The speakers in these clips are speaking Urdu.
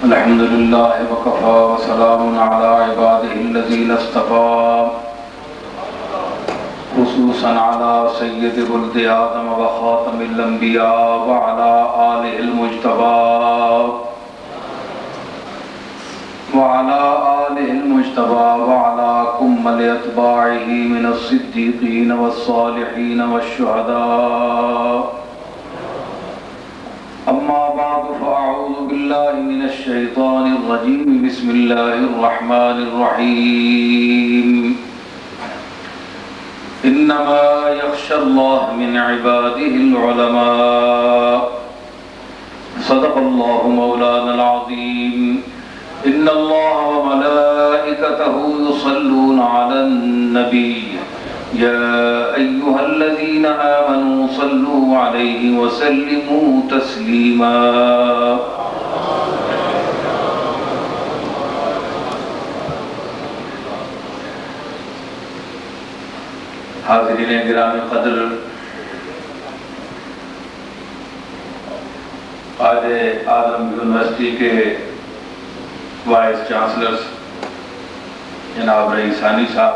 الحمد لله وكفى وسلام على عباده الذين اصطفى خصوصا على سيد ولد آدم وخاتم الأنبياء وعلى آله المجتبى وعلى كمل أتباعه من الصديقين والصالحين والشهداء. أما بعد فأعوذ بالله من الشيطان الرجيم. بسم الله الرحمن الرحيم. إنما يخشى الله من عباده العلماء. صدق الله مولانا العظيم. إن الله وملائكته يصلون على النبي يا أيها الذين آمنوا صلوا عليه وسلموا تسليما. حاضرین گرامی قدر، قائد اعظم یونیورسٹی کے وائس چانسلر جناب رئیس ثانی صاحب،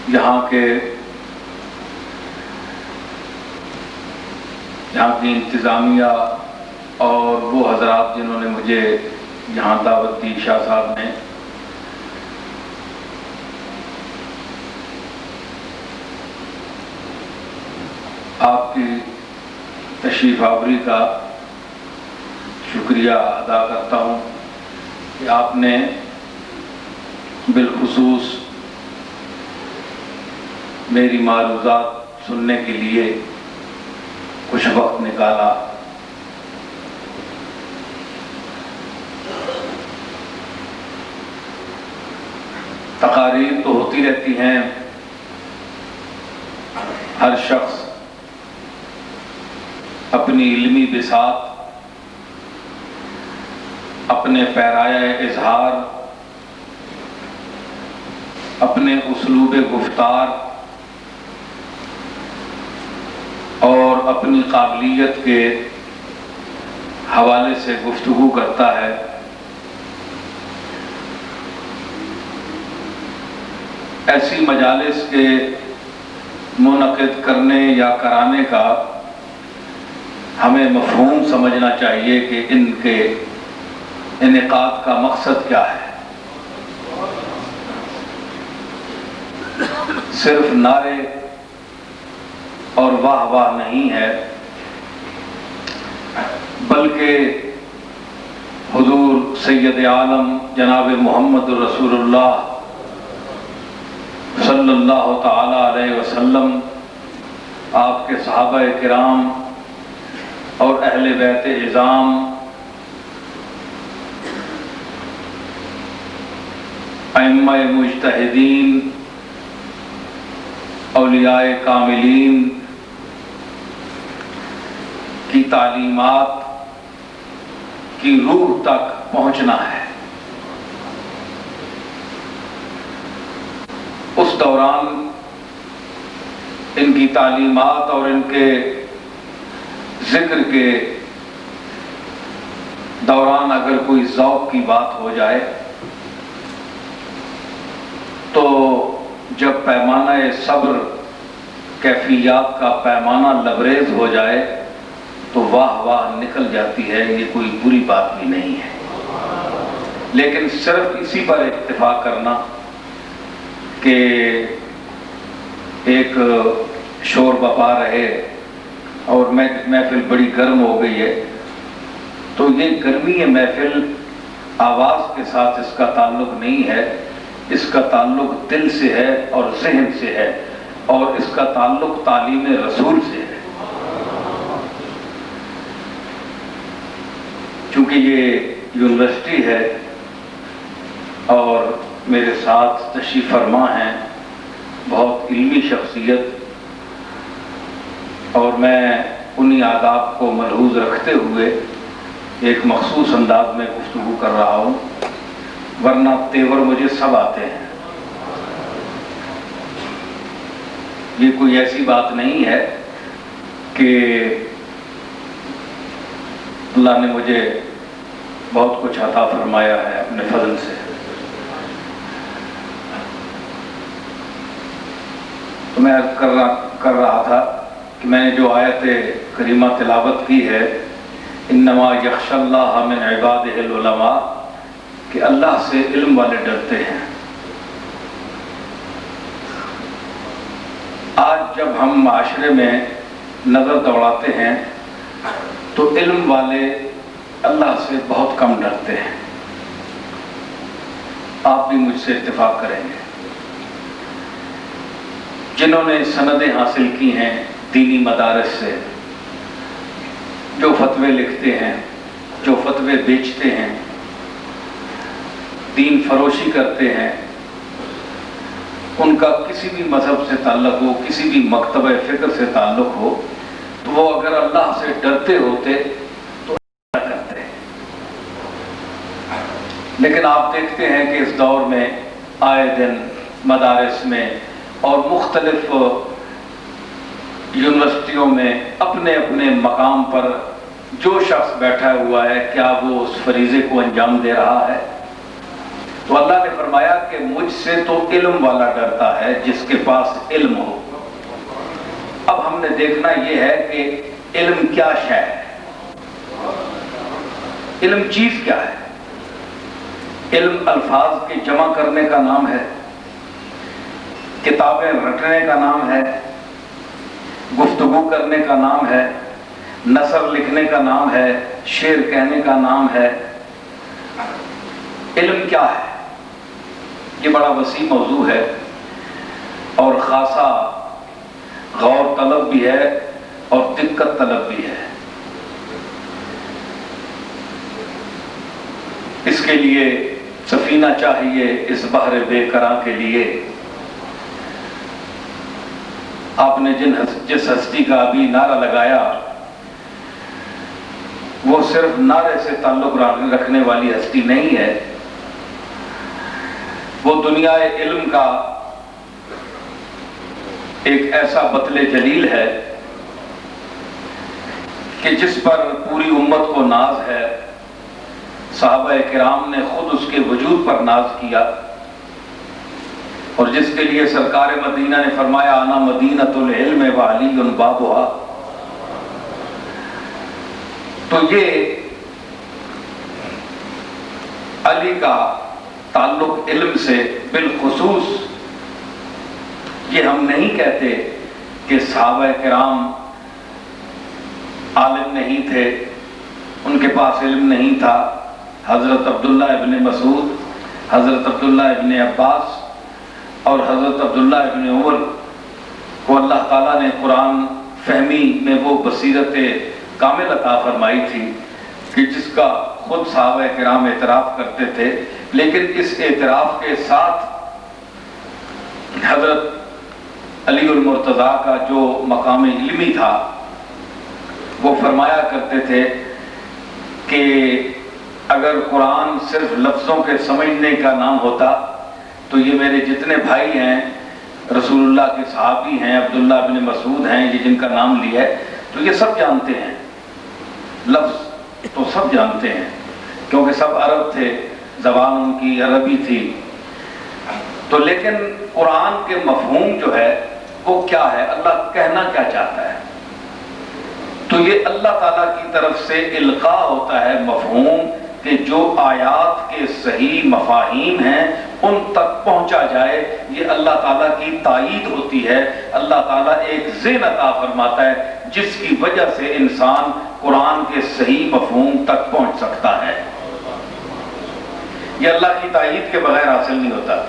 یہاں کی انتظامیہ اور وہ حضرات جنہوں نے مجھے یہاں دعوت دی، شاہ صاحب نے، آپ کی تشریف آوری کا شکریہ ادا کرتا ہوں کہ آپ نے بالخصوص میری معروضات سننے کے لیے کچھ وقت نکالا. تقاریر تو ہوتی رہتی ہیں، ہر شخص اپنی علمی بساط، اپنے پیرایہ اظہار، اپنے اسلوب گفتار اور اپنی قابلیت کے حوالے سے گفتگو کرتا ہے. ایسی مجالس کے منعقد کرنے یا کرانے کا ہمیں مفہوم سمجھنا چاہیے کہ ان کے انعقاد کا مقصد کیا ہے. صرف نعرے اور واہ واہ نہیں ہے، بلکہ حضور سید عالم جناب محمد رسول اللہ صلی اللہ تعالی علیہ وسلم، آپ کے صحابہ کرام اور اہل بیت اعظام، ائمہ مجتہدین، اولیاء کاملین کی تعلیمات کی روح تک پہنچنا ہے. اس دوران ان کی تعلیمات اور ان کے ذکر کے دوران اگر کوئی ذوق کی بات ہو جائے تو جب پیمانہ صبر کیفیات کا پیمانہ لبریز ہو جائے تو واہ واہ نکل جاتی ہے. یہ کوئی بری بات بھی نہیں ہے، لیکن صرف اسی پر اتفاق کرنا کہ ایک شور بپا رہے اور محفل بڑی گرم ہو گئی ہے، تو یہ گرمی محفل آواز کے ساتھ اس کا تعلق نہیں ہے. اس کا تعلق دل سے ہے اور ذہن سے ہے، اور اس کا تعلق تعلیم رسول سے ہے. چونکہ یہ یونیورسٹی ہے اور میرے ساتھ تشریف فرما ہیں بہت علمی شخصیت، اور میں انہی آداب کو ملحوظ رکھتے ہوئے ایک مخصوص انداز میں گفتگو کر رہا ہوں، ورنہ تیور مجھے سب آتے ہیں. یہ کوئی ایسی بات نہیں ہے کہ اللہ نے مجھے بہت کچھ عطا فرمایا ہے اپنے فضل سے. تو میں عرض کر رہا تھا کہ میں نے جو آیت کریمہ تلاوت کی ہے انما یخشی اللہ من عبادہ العلماء، کہ اللہ سے علم والے ڈرتے ہیں. آج جب ہم معاشرے میں نظر دوڑاتے ہیں تو علم والے اللہ سے بہت کم ڈرتے ہیں. آپ بھی مجھ سے اتفاق کریں گے. جنہوں نے سندیں حاصل کی ہیں دینی مدارس سے، جو فتوے لکھتے ہیں، جو فتوے بیچتے ہیں، دین فروشی کرتے ہیں، ان کا کسی بھی مذہب سے تعلق ہو، کسی بھی مکتبہ فکر سے تعلق ہو، تو وہ اگر اللہ سے ڈرتے ہوتے تو کیا کرتے ہیں. لیکن آپ دیکھتے ہیں کہ اس دور میں آئے دن مدارس میں اور مختلف یونیورسٹیوں میں اپنے اپنے مقام پر جو شخص بیٹھا ہوا ہے، کیا وہ اس فریضے کو انجام دے رہا ہے؟ تو اللہ نے فرمایا کہ مجھ سے تو علم والا ڈرتا ہے جس کے پاس علم ہو. اب ہم نے دیکھنا یہ ہے کہ علم کیا شے ہے، علم چیز کیا ہے. علم الفاظ کے جمع کرنے کا نام ہے، کتابیں رٹنے کا نام ہے، گفتگو کرنے کا نام ہے، نثر لکھنے کا نام ہے، شعر کہنے کا نام ہے. علم کیا ہے؟ یہ بڑا وسیع موضوع ہے اور خاصا غور طلب بھی ہے اور دقت طلب بھی ہے. اس کے لیے سفینہ چاہیے اس بحر بے کراں کے لیے. آپ نے جس ہستی کا ابھی نعرہ لگایا وہ صرف نعرے سے تعلق رکھنے والی ہستی نہیں ہے، وہ دنیا علم کا ایک ایسا بطل جلیل ہے کہ جس پر پوری امت کو ناز ہے. صحابہ کرام نے خود اس کے وجود پر ناز کیا اور جس کے لیے سرکار مدینہ نے فرمایا انا مدینۃ العلم وعلی بابھا. تو یہ علی کا تعلق علم سے بالخصوص، یہ ہم نہیں کہتے کہ صحابہ کرام عالم نہیں تھے، ان کے پاس علم نہیں تھا. حضرت عبداللہ ابن مسعود، حضرت عبداللہ ابن عباس اور حضرت عبداللہ ابن عمر کو اللہ تعالیٰ نے قرآن فہمی میں وہ بصیرت کامل عطا فرمائی تھی کہ جس کا خود صحابہ کرام اعتراف کرتے تھے. لیکن اس اعتراف کے ساتھ حضرت علی المرتضیٰ کا جو مقام علمی تھا وہ فرمایا کرتے تھے کہ اگر قرآن صرف لفظوں کے سمجھنے کا نام ہوتا تو یہ میرے جتنے بھائی ہیں، رسول اللہ کے صحابی ہیں، عبداللہ بن مسعود ہیں، یہ جن کا نام لیا ہے، تو یہ سب جانتے ہیں، لفظ تو سب جانتے ہیں کیونکہ سب عرب تھے، زبان ان کی عربی تھی. تو لیکن قرآن کے مفہوم جو ہے وہ کیا ہے، اللہ کہنا کیا چاہتا ہے؟ تو یہ اللہ تعالیٰ کی طرف سے القاء ہوتا ہے مفہوم کہ جو آیات کے صحیح مفاہیم ہیں ان تک پہنچا جائے. یہ اللہ تعالیٰ کی تائید ہوتی ہے. اللہ تعالیٰ ایک ذہن عطا فرماتا ہے جس کی وجہ سے انسان قرآن کے صحیح مفہوم تک پہنچ سکتا ہے. یہ اللہ کی تائید کے بغیر حاصل نہیں ہوتا.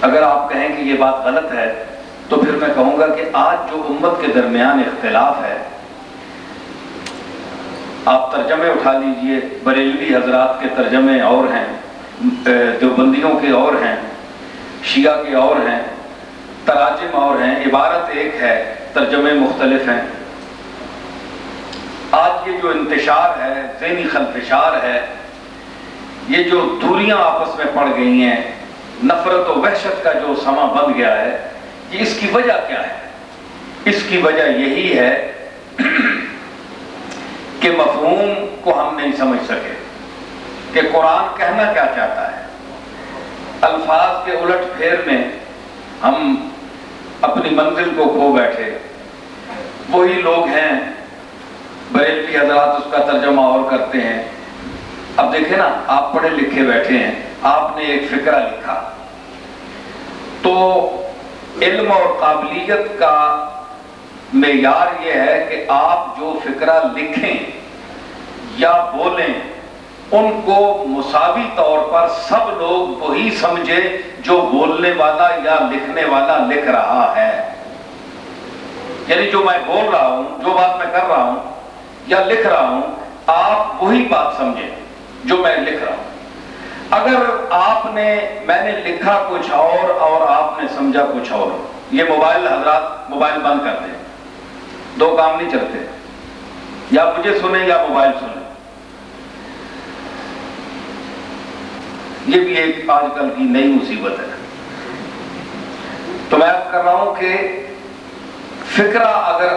اگر آپ کہیں کہ یہ بات غلط ہے تو پھر میں کہوں گا کہ آج جو امت کے درمیان اختلاف ہے، آپ ترجمے اٹھا لیجئے، بریلوی حضرات کے ترجمے اور ہیں، دیوبندیوں کے اور ہیں، شیعہ کے اور ہیں، تراجم اور ہیں، عبارت ایک ہے، ترجمے مختلف ہیں. آج یہ جو انتشار ہے، ذہنی خلفشار ہے، یہ جو دوریاں آپس میں پڑ گئی ہیں، نفرت و وحشت کا جو سما بن گیا ہے، کہ اس کی وجہ کیا ہے؟ اس کی وجہ یہی ہے کہ مفہوم کو ہم نہیں سمجھ سکے کہ قرآن کہنا کیا چاہتا ہے۔ الفاظ کے الٹ پھیر میں ہم اپنی منزل کو کھو بیٹھے۔ وہی لوگ ہیں، بریلوی حضرات اس کا ترجمہ اور کرتے ہیں۔ اب دیکھیں نا، آپ پڑھے لکھے بیٹھے ہیں، آپ نے ایک فقرہ لکھا تو علم اور قابلیت کا معیار یہ ہے کہ آپ جو فقرہ لکھیں یا بولیں ان کو مساوی طور پر سب لوگ وہی سمجھے جو بولنے والا یا لکھنے والا لکھ رہا ہے۔ یعنی جو میں بول رہا ہوں، جو بات میں کر رہا ہوں یا لکھ رہا ہوں، آپ وہی بات سمجھیں جو میں لکھ رہا ہوں۔ اگر میں نے لکھا کچھ اور آپ نے سمجھا کچھ اور، یہ موبائل حضرات موبائل بند کر دیں، دو کام نہیں چلتے، یا مجھے سنیں یا موبائل سنیں۔ یہ بھی ایک آج کل کی نئی مصیبت ہے۔ تو میں عرض کر رہا ہوں کہ فقرہ اگر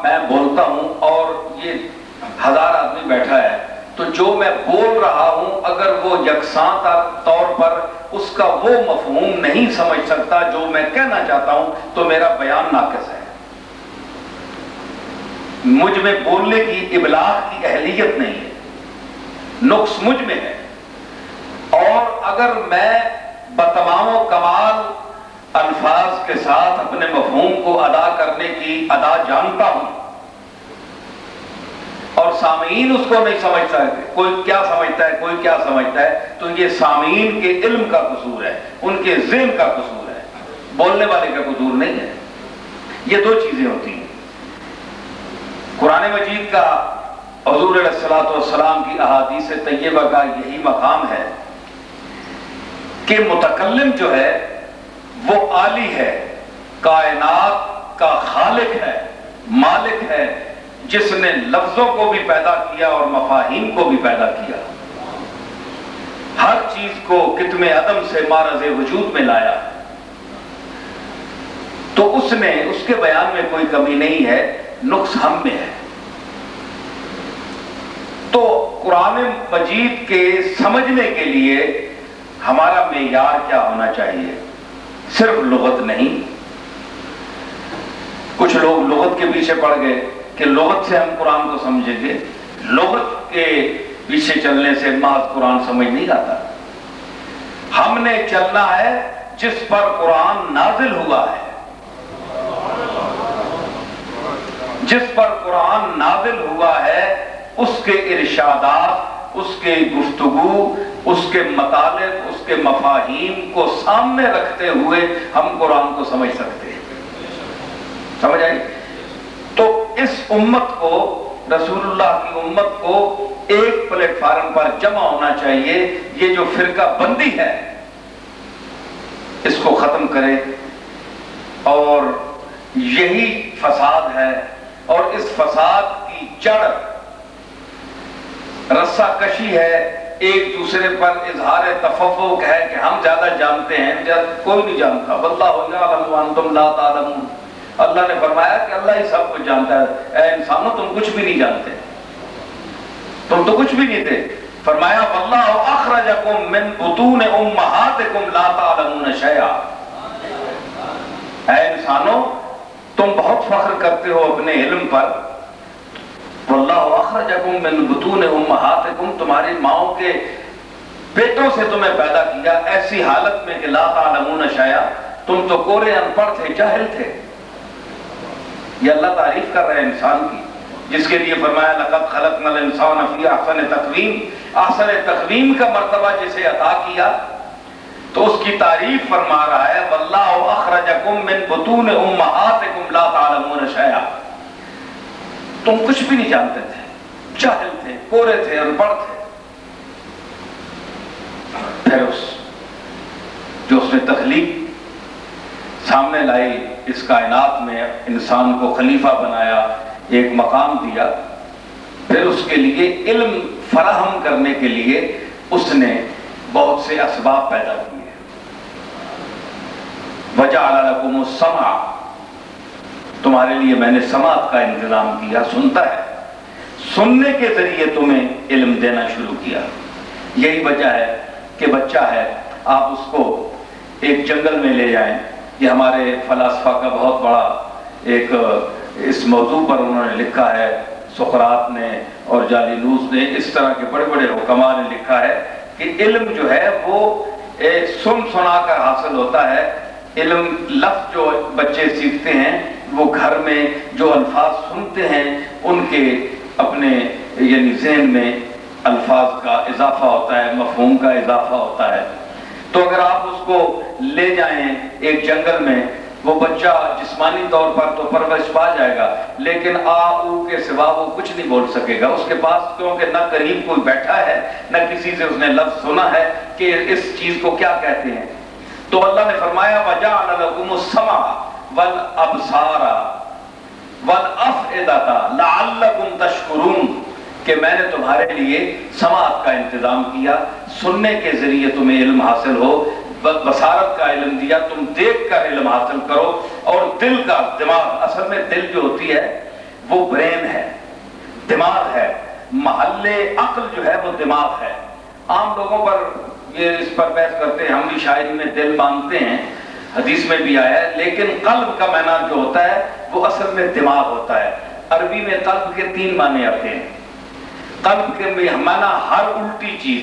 میں بولتا ہوں اور یہ 1000 آدمی بیٹھا ہے تو جو میں بول رہا ہوں اگر وہ یکساں طور پر اس کا وہ مفہوم نہیں سمجھ سکتا جو میں کہنا چاہتا ہوں تو میرا بیان ناقص ہے۔ مجھ میں بولنے کی ابلاغ کی اہلیت نہیں ہے، نقص مجھ میں ہے۔ اور اگر میں بتمام و کمال الفاظ کے ساتھ اپنے مفہوم کو ادا کرنے کی ادا جانتا ہوں اور سامعین اس کو نہیں سمجھتا ہے، کوئی کیا سمجھتا ہے کوئی کیا سمجھتا ہے، تو یہ سامعین کے علم کا قصور ہے، ان کے ذہن کا قصور ہے، بولنے والے کا قصور نہیں ہے۔ یہ دو چیزیں ہوتی ہیں۔ قرآن مجید کا حضور علیہ الصلوۃ والسلام کی احادیث طیبہ کا یہی مقام ہے کہ متکلم جو ہے وہ عالی ہے، کائنات کا خالق ہے، مالک ہے، جس نے لفظوں کو بھی پیدا کیا اور مفاہیم کو بھی پیدا کیا، ہر چیز کو کتم عدم سے معرض وجود میں لایا، تو اس کے بیان میں کوئی کمی نہیں ہے، نقص ہم میں ہے۔ تو قرآن مجید کے سمجھنے کے لیے ہمارا معیار کیا ہونا چاہیے؟ صرف لغت نہیں۔ کچھ لوگ لغت کے پیچھے پڑ گئے کہ لغت سے ہم قرآن کو سمجھیں گے۔ لغت کے پیچھے چلنے سے محض قرآن سمجھ نہیں آتا۔ ہم نے چلنا ہے جس پر قرآن نازل ہوا ہے، جس پر قرآن نازل ہوا ہے اس کے ارشادات، اس کے گفتگو، اس کے مطالب، اس کے مفاہیم کو سامنے رکھتے ہوئے ہم قرآن کو سمجھ سکتے ہیں۔ سمجھ آئی؟ تو اس امت کو، رسول اللہ کی امت کو ایک پلیٹ فارم پر جمع ہونا چاہیے۔ یہ جو فرقہ بندی ہے اس کو ختم کرے، اور یہی فساد ہے، اور اس فساد کی جڑ رسہ کشی ہے، ایک دوسرے پر اظہار تفوق ہے کہ ہم زیادہ جانتے ہیں، کوئی نہیں جانتا۔ واللہ یعلم وانتم لا تعلمون۔ اللہ نے فرمایا کہ اللہ ہی سب کچھ جانتا ہے۔ اے انسانوں، تم کچھ بھی نہیں جانتے، تم تو کچھ بھی نہیں تھے۔ فرمایا واللہ اخرجکم من بطون امہاتکم لا تعلمون شیئا۔ اے انسانوں، تم بہت فخر کرتے ہو اپنے علم پر۔ واللہ اخرجکم من بطون امہاتکم، تمہاری ماؤں کے پیٹوں سے تمہیں پیدا کیا ایسی حالت میں کہ لا تعلمون شیئا، تم تو کورے ان پڑھ تھے، جاہل تھے۔ یہ اللہ تعریف کر رہے ہیں انسان کی، جس کے لیے فرمایا لقد خلقنا الانسان فی احسن تقویم۔ احسن تقویم کا مرتبہ جسے عطا کیا تو اس کی تعریف فرما رہا ہے واللہ اخرجکم من بطون امہاتکم لا تعلمون شیئا۔ تم کچھ بھی نہیں جانتے تھے، جاہل تھے، کورے تھے، ان پڑھ تھے۔ پھر اس نے تخلیق سامنے لائی، اس کائنات میں انسان کو خلیفہ بنایا، ایک مقام دیا، پھر اس کے لیے علم فراہم کرنے کے لیے اس نے بہت سے اسباب پیدا کیے۔ وجعل لکم السمع، تمہارے لیے میں نے سماعت کا انتظام کیا، سنتا ہے، سننے کے ذریعے تمہیں علم دینا شروع کیا۔ یہی وجہ ہے کہ بچہ ہے، آپ اس کو ایک جنگل میں لے جائیں، یہ ہمارے فلاسفہ کا بہت بڑا ایک اس موضوع پر انہوں نے لکھا ہے، سقراط نے اور جالینوس نے، اس طرح کے بڑے بڑے حکماء نے لکھا ہے کہ علم جو ہے وہ سن سنا کر حاصل ہوتا ہے۔ علم لفظ جو بچے سیکھتے ہیں وہ گھر میں جو الفاظ سنتے ہیں ان کے اپنے یعنی ذہن میں الفاظ کا اضافہ ہوتا ہے، مفہوم کا اضافہ ہوتا ہے۔ تو اگر آپ اس کو لے جائیں ایک جنگل میں، وہ بچہ جسمانی طور پر تو پرورش پا جائے گا، لیکن آ او کے سوا وہ کچھ نہیں بول سکے گا۔ اس کے پاس کیونکہ نہ قریب کوئی بیٹھا ہے، نہ کسی سے اس نے لفظ سنا ہے کہ اس چیز کو کیا کہتے ہیں۔ تو اللہ نے فرمایا وَجَعَلَ لَكُمُ السَّمْعَ وَالْأَبْصَارَ وَالْأَفْئِدَةَ لَعَلَّكُمْ تَشْكُرُونَ، کہ میں نے تمہارے لیے سماعت کا انتظام کیا، سننے کے ذریعے تمہیں علم حاصل ہو، بصارت کا علم دیا، تم دیکھ کر علم حاصل کرو، اور دل کا دماغ، اصل میں دل جو ہوتی ہے وہ برین ہے، دماغ ہے، محل عقل جو ہے وہ دماغ ہے۔ عام لوگوں پر یہ اس پر بحث کرتے ہیں، ہم بھی شاعری میں دل مانگتے ہیں، حدیث میں بھی آیا ہے، لیکن قلب کا معنی جو ہوتا ہے وہ اصل میں دماغ ہوتا ہے۔ عربی میں قلب کے 3 معنی آتے ہیں۔ قلب کے معنی ہر الٹی چیز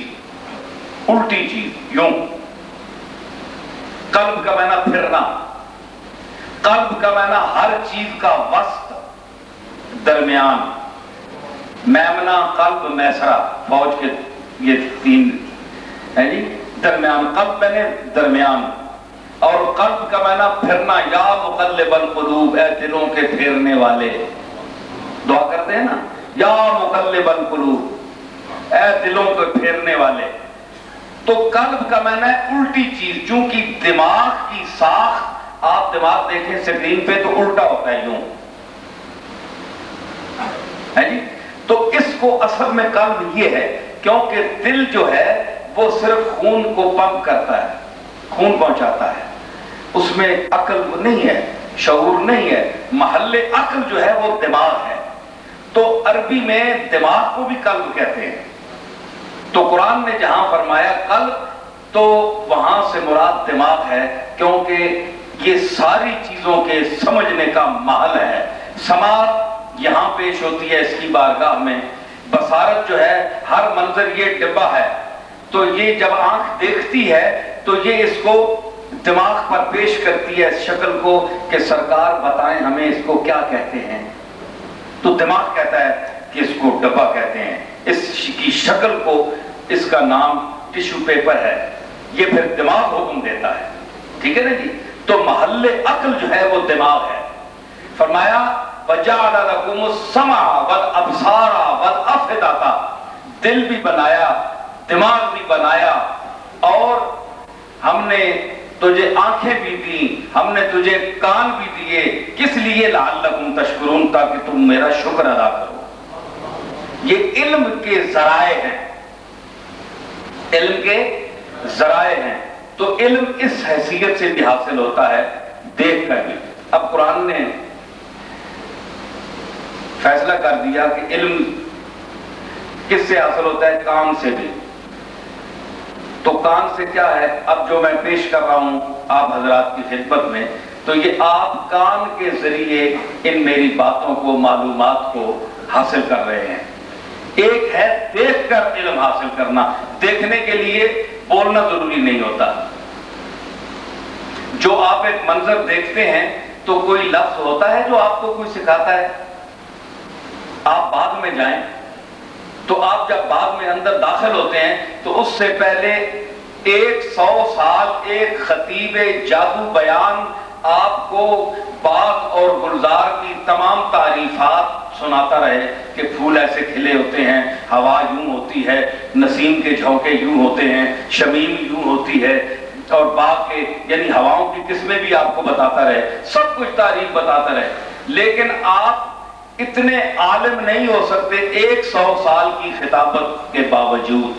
یوں، قلب کا معنی پھرنا، قلب کا معنی ہر چیز کا وسط، درمیان، میمنہ قلب میسرہ، فوج کے یہ 3 ہے جی، درمیان، قلب میں درمیان، اور قلب کا معنی پھرنا، یا مقلب القلوب، اے دلوں کے پھیرنے والے، دعا کرتے ہیں نا، یا مقلب القلوب، اے دلوں کے پھیرنے والے۔ تو قلب کا معنی ہے الٹی چیز، چونکہ دماغ کی ساخت، آپ دماغ دیکھیں سکرین پہ تو الٹا ہوتا ہے یوں، ہے جی، تو اس کو اصل میں قلب یہ ہے، کیونکہ دل جو ہے وہ صرف خون کو پمپ کرتا ہے، خون پہنچاتا ہے، اس میں عقل نہیں ہے، شعور نہیں ہے، محل عقل جو ہے وہ دماغ ہے۔ تو عربی میں دماغ کو بھی قلب کہتے ہیں۔ تو قرآن نے جہاں فرمایا قلب، تو وہاں سے مراد دماغ ہے، کیونکہ یہ ساری چیزوں کے سمجھنے کا محل ہے۔ سماعت یہاں پیش ہوتی ہے اس کی بارگاہ میں، بصارت جو ہے ہر منظر یہ ڈبہ ہے، تو یہ جب آنکھ دیکھتی ہے تو یہ اس کو دماغ پر پیش کرتی ہے اس شکل کو کہ سرکار بتائیں ہمیں اس کو کیا کہتے ہیں، تو دماغ کہتا ہے کہ اس کو ڈبہ کہتے ہیں، اس کی شکل کو، اس کا نام ٹشو پیپر ہے، یہ پھر دماغ حکم دیتا ہے، ٹھیک ہے نا جی۔ تو محل عقل جو ہے وہ دماغ ہے۔ فرمایا وَجَعَلَ لَكُمُ السَّمْعَ وَالْأَبْصَارَ وَالْأَفْئِدَةَ، دل بھی بنایا، دماغ بھی بنایا، اور ہم نے تجھے آنکھیں بھی دیں، ہم نے تجھے کان بھی دیے، کس لیے؟ لعلکم تشکرون، تاکہ تم میرا شکر ادا کرو۔ یہ علم کے ذرائع ہیں، علم کے ذرائع ہیں، تو علم اس حیثیت سے بھی حاصل ہوتا ہے، دیکھ کر بھی۔ اب قرآن نے فیصلہ کر دیا کہ علم کس سے حاصل ہوتا ہے؟ کان سے بھی۔ تو کان سے کیا ہے؟ اب جو میں پیش کر رہا ہوں آپ حضرات کی خدمت میں، تو یہ آپ کان کے ذریعے ان میری باتوں کو، معلومات کو حاصل کر رہے ہیں۔ ایک ہے دیکھ کر علم حاصل کرنا، دیکھنے کے لیے بولنا ضروری نہیں ہوتا۔ جو آپ ایک منظر دیکھتے ہیں تو کوئی لفظ ہوتا ہے جو آپ کو کوئی سکھاتا ہے؟ آپ باغ میں جائیں تو آپ جب باغ میں اندر داخل ہوتے ہیں تو اس سے پہلے 100 سال ایک خطیب جادو بیان آپ کو باغ اور گلزار کی تمام تعریفات سناتا رہے کہ پھول ایسے کھلے ہوتے ہیں، ہوا یوں ہوتی ہے، نسیم کے جھونکے یوں ہوتے ہیں، شمیم یوں ہوتی ہے، اور باغ کے یعنی ہواؤں کی قسمیں بھی آپ کو بتاتا رہے، سب کچھ تعریف بتاتا رہے، لیکن آپ اتنے عالم نہیں ہو سکتے 100 سال کی خطابت کے باوجود۔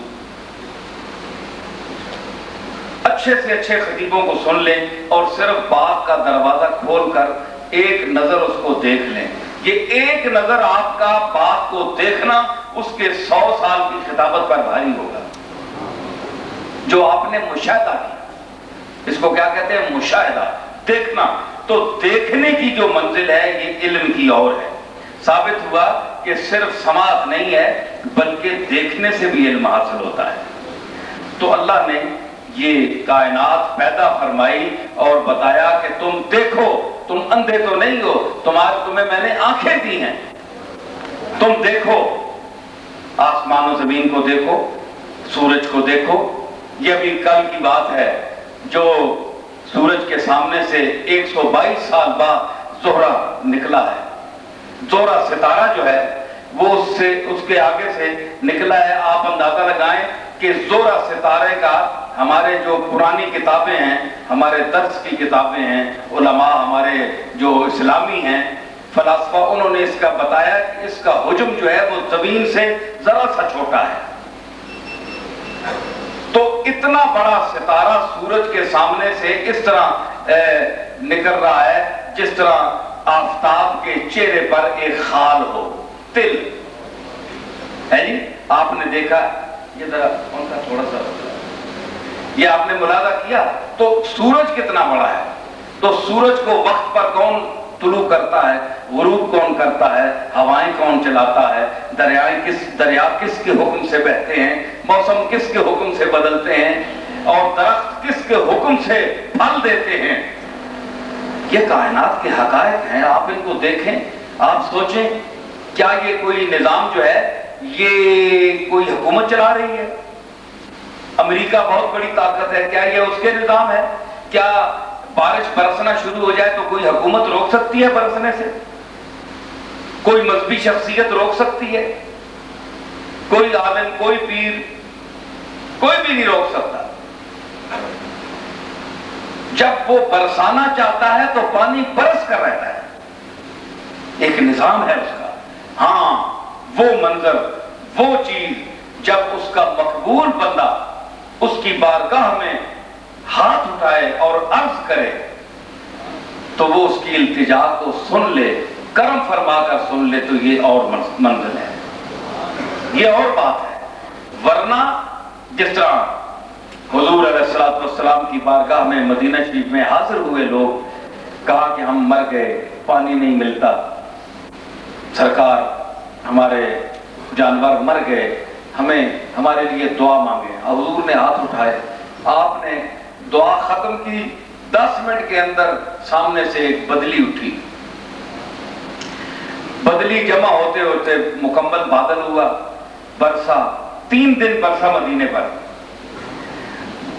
اچھے سے اچھے خطیبوں کو سن لیں اور صرف باغ کا دروازہ کھول کر ایک نظر اس کو دیکھ لیں. یہ ایک نظر آپ کا باغ کو دیکھنا اس کے 100 سال کی خطابت پر بھاری ہوگا. جو آپ نے مشاہدہ کیا، اس کو کیا کہتے ہیں؟ مشاہدہ، دیکھنا. تو دیکھنے کی جو منزل ہے یہ علم کی اور ہے. ثابت ہوا کہ صرف سماعت نہیں ہے بلکہ دیکھنے سے بھی علم حاصل ہوتا ہے. تو اللہ نے یہ کائنات پیدا فرمائی اور بتایا کہ تم دیکھو، تم اندھے تو نہیں ہو، تمہیں میں نے آنکھیں دی ہیں، تم دیکھو. آسمان و زمین کو دیکھو، سورج کو دیکھو. یہ بھی کل کی بات ہے جو سورج کے سامنے سے 122 سال بعد زہرہ نکلا ہے. زہرہ ستارہ جو ہے وہ اس کے آگے سے نکلا ہے. آپ اندازہ لگائیں کہ زہرہ ستارے کا ہمارے جو پرانی کتابیں ہیں، ہمارے درس کی کتابیں ہیں، علماء ہمارے جو اسلامی ہیں، فلاسفہ، انہوں نے اس کا بتایا کہ اس کا حجم جو ہے وہ زمین سے ذرا سا چھوٹا ہے. تو اتنا بڑا ستارہ سورج کے سامنے سے اس طرح نکل رہا ہے جس طرح آفتاب کے چہرے پر ایک خال ہو، تل ہے. جی آپ نے دیکھا یہ ذرا ان کا تھوڑا سا یہ آپ نے ملاحظہ کیا. تو سورج کتنا بڑا ہے. تو سورج کو وقت پر کون طلوع کرتا ہے، غروب کون کرتا ہے، ہوائیں کون چلاتا ہے، دریا کس کے حکم سے بہتے ہیں، موسم کس کے حکم سے بدلتے ہیں، اور درخت کس کے حکم سے پھل دیتے ہیں. یہ کائنات کے حقائق ہیں. آپ ان کو دیکھیں، آپ سوچیں کیا یہ کوئی نظام جو ہے یہ کوئی حکومت چلا رہی ہے؟ امریکہ بہت بڑی طاقت ہے، کیا یہ اس کے نظام ہے؟ کیا بارش برسنا شروع ہو جائے تو کوئی حکومت روک سکتی ہے برسنے سے؟ کوئی مذہبی شخصیت روک سکتی ہے؟ کوئی عالم، کوئی پیر، کوئی بھی نہیں روک سکتا. جب وہ برسانا چاہتا ہے تو پانی برس کر رہتا ہے. ایک نظام ہے اس کا. ہاں وہ منظر، وہ چیز جب اس کا مقبول بندہ اس کی بارگاہ میں ہاتھ اٹھائے اور عرض کرے تو وہ اس کی التجا کو سن لے، کرم فرما کر سن لے، تو یہ اور منزل ہے، یہ اور بات ہے. ورنہ جس طرح حضور علیہ السلام کی بارگاہ میں مدینہ شریف میں حاضر ہوئے لوگ، کہا کہ ہم مر گئے، پانی نہیں ملتا، سرکار ہمارے جانور مر گئے، ہمارے لیے دعا مانگے. حضور نے ہاتھ اٹھائے، آپ نے دعا ختم کی، 10 منٹ کے اندر سامنے سے ایک بدلی اٹھی. بدلی جمع ہوتے ہوتے مکمل بادل ہوا، برسا. 3 دن برسا مدینے پر،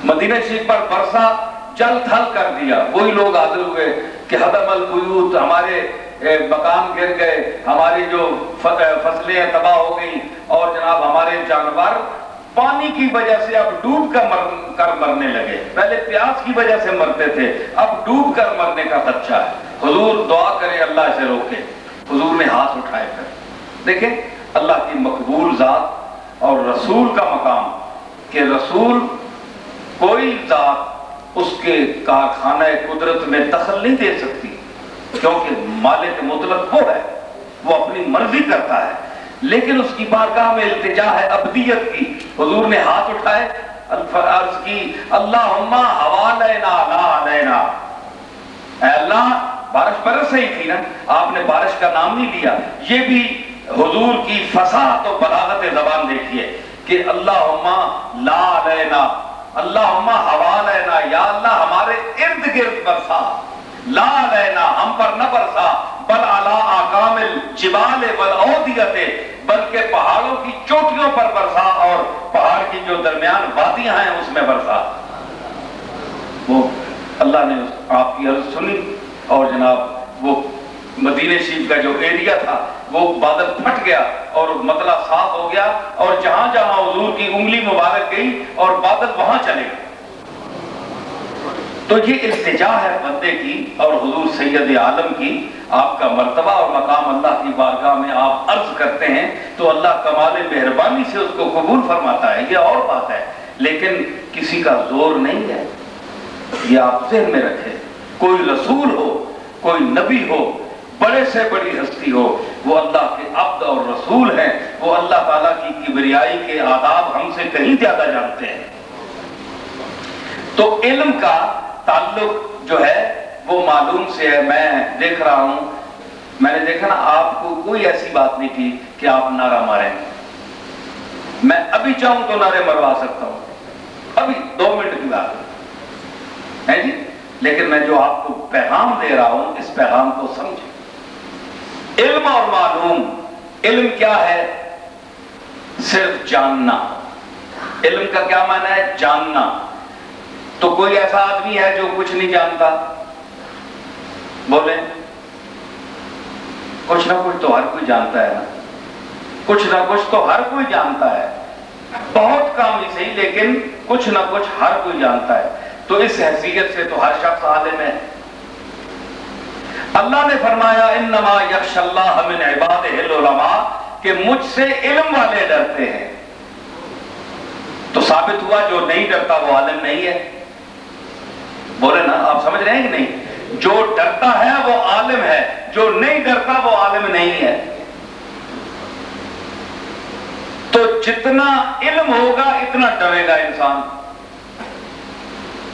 مدینہ شریف پر برسا، جل تھل کر دیا. وہی لوگ حاضر ہوئے کہ حدم البیوت، ہمارے مکان گر گئے، ہماری جو فصلیں تباہ ہو گئی، اور جناب ہمارے جانور پانی کی وجہ سے اب ڈوب کر مرنے لگے. پہلے پیاس کی وجہ سے مرتے تھے، اب ڈوب کر مرنے کا خدشہ ہے. حضور دعا کرے اللہ اسے روکے. حضور نے ہاتھ اٹھائے. کر دیکھیں اللہ کی مقبول ذات اور رسول کا مقام، کہ رسول کوئی ذات اس کے کارخانہ قدرت میں دخل نہیں دے سکتی، کیونکہ مالک مطلق وہ ہے، وہ اپنی مرضی کرتا ہے. لیکن اس کی بارگاہ میں التجا ہے ابدیت کی. حضور نے ہاتھ اٹھائے، عرض کی اللہم حوالینا لا علینا. اے اللہ، بارش برس رہی تھی نا، آپ نے بارش کا نام نہیں لیا. یہ بھی حضور کی فصاحت و بلاغت زبان دیکھیے کہ اللہم لا علینا، اللہم حوالینا، یا اللہ ہمارے ارد گرد برسا، لا علینا ہم پر نہ برسا، بل علی اقام الجبال والاودیۃ، بلکہ پہاڑوں کی چوٹیوں پر برسا اور پہاڑ کی جو درمیان وادیاں ہیں اس میں برسا. وہ اللہ نے آپ کی عرض سنی، اور جناب وہ مدینہ شریف کا جو ایریا تھا وہ بادل پھٹ گیا اور مطلع صاف ہو گیا، اور جہاں جہاں حضور کی انگلی مبارک گئی اور بادل وہاں چلے گئے. تو یہ التجا ہے بندے کی اور حضور سید عالم کی. آپ کا مرتبہ اور مقام اللہ کی بارگاہ میں آپ عرض کرتے ہیں تو اللہ کمال مہربانی سے اس کو قبول فرماتا ہے، یہ اور بات ہے. لیکن کسی کا زور نہیں ہے. یہ آپ ذہن میں رکھیں. کوئی رسول ہو، کوئی نبی ہو، بڑے سے بڑی ہستی ہو، وہ اللہ کے عبد اور رسول ہیں. وہ اللہ تعالیٰ کی کبریائی کے آداب ہم سے کہیں زیادہ جانتے ہیں. تو علم کا تعلق جو ہے وہ معلوم سے ہے. میں دیکھ رہا ہوں، میں نے دیکھا نا، آپ کو کوئی ایسی بات نہیں تھی کہ آپ نعرہ ماریں. میں ابھی چاہوں تو نعرے مروا سکتا ہوں، ابھی 2 منٹ کی بات ہے جی. لیکن میں جو آپ کو پیغام دے رہا ہوں، اس پیغام کو سمجھیں. علم اور معلوم. علم کیا ہے؟ صرف جاننا. علم کا کیا معنی ہے؟ جاننا. تو کوئی ایسا آدمی ہے جو کچھ نہیں جانتا؟ بولیں. کچھ نہ کچھ تو ہر کوئی جانتا ہے نا. کچھ نہ کچھ تو ہر کوئی جانتا ہے. بہت کام نہیں صحیح، لیکن کچھ نہ کچھ ہر کوئی جانتا ہے. تو اس حیثیت سے تو ہر شخص عالم ہے. اللہ نے فرمایا انما یخشی اللہ من عبادہ العلماء، کہ مجھ سے علم والے ڈرتے ہیں. تو ثابت ہوا جو نہیں ڈرتا وہ عالم نہیں ہے. بولے نا، آپ سمجھ رہے ہیں کہ نہیں؟ جو ڈرتا ہے وہ عالم ہے، جو نہیں ڈرتا وہ عالم نہیں ہے. تو جتنا علم ہوگا اتنا ڈرے گا انسان.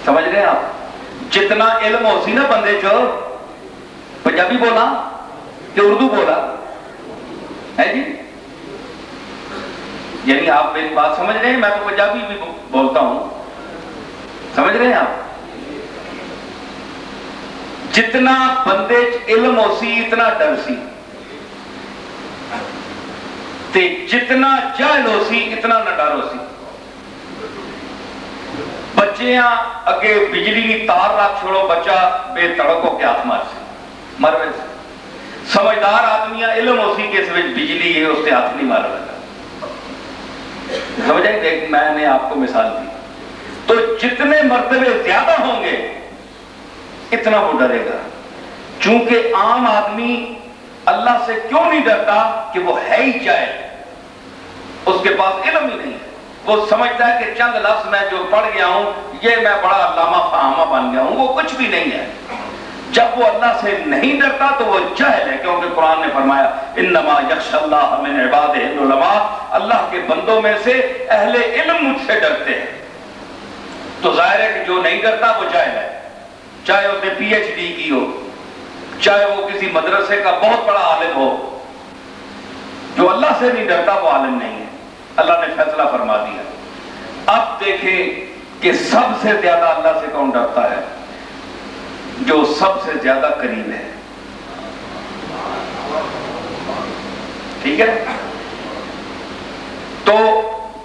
سمجھ رہے ہیں آپ؟ جتنا علم ہو سی نا بندے چو، پنجابی بولا کہ اردو بولا ہے جی، یعنی آپ میری بات سمجھ رہے ہیں؟ میں تو پنجابی بھی بولتا ہوں. سمجھ رہے ہیں آپ؟ جتنا بندے علم ہو سی اتنا ڈر سی، تے جتنا جاہل ہو سی اتنا نہ ڈر ہو سی. بچیاں اگے بجلی کی تار رکھ چھوڑو، بچہ بے تڑک ہو کے ہاتھ مار سی، مر وے. سمجھدار آدمیاں علم ہو سی کہ اس میں بجلی ہے، اس سے ہاتھ نہیں مار لگا. سمجھ آئی؟ دیکھ، میں نے آپ کو مثال دی. تو جتنے مرتبے زیادہ ہوں گے اتنا وہ ڈرے گا. چونکہ عام آدمی اللہ سے کیوں نہیں ڈرتا؟ کہ وہ ہے ہی جاہل، اس کے پاس علم ہی نہیں ہے. وہ سمجھتا ہے کہ چند لفظ میں جو پڑھ گیا ہوں یہ میں بڑا علامہ فہامہ بن گیا ہوں. وہ کچھ بھی نہیں ہے. جب وہ اللہ سے نہیں ڈرتا تو وہ جاہل ہے، کیونکہ قرآن نے فرمایا انما یخشی اللہ من عبادہ العلماء، اللہ کے بندوں میں سے اہل علم مجھ سے ڈرتے ہیں. تو ظاہر ہے کہ جو نہیں ڈرتا وہ جاہل ہے، چاہے اس نے پی ایچ ڈی کی ہو، چاہے وہ کسی مدرسے کا بہت بڑا عالم ہو. جو اللہ سے نہیں ڈرتا وہ عالم نہیں ہے. اللہ نے فیصلہ فرما دیا. اب دیکھیں کہ سب سے زیادہ اللہ سے کون ڈرتا ہے؟ جو سب سے زیادہ قریب ہے. ٹھیک ہے؟ تو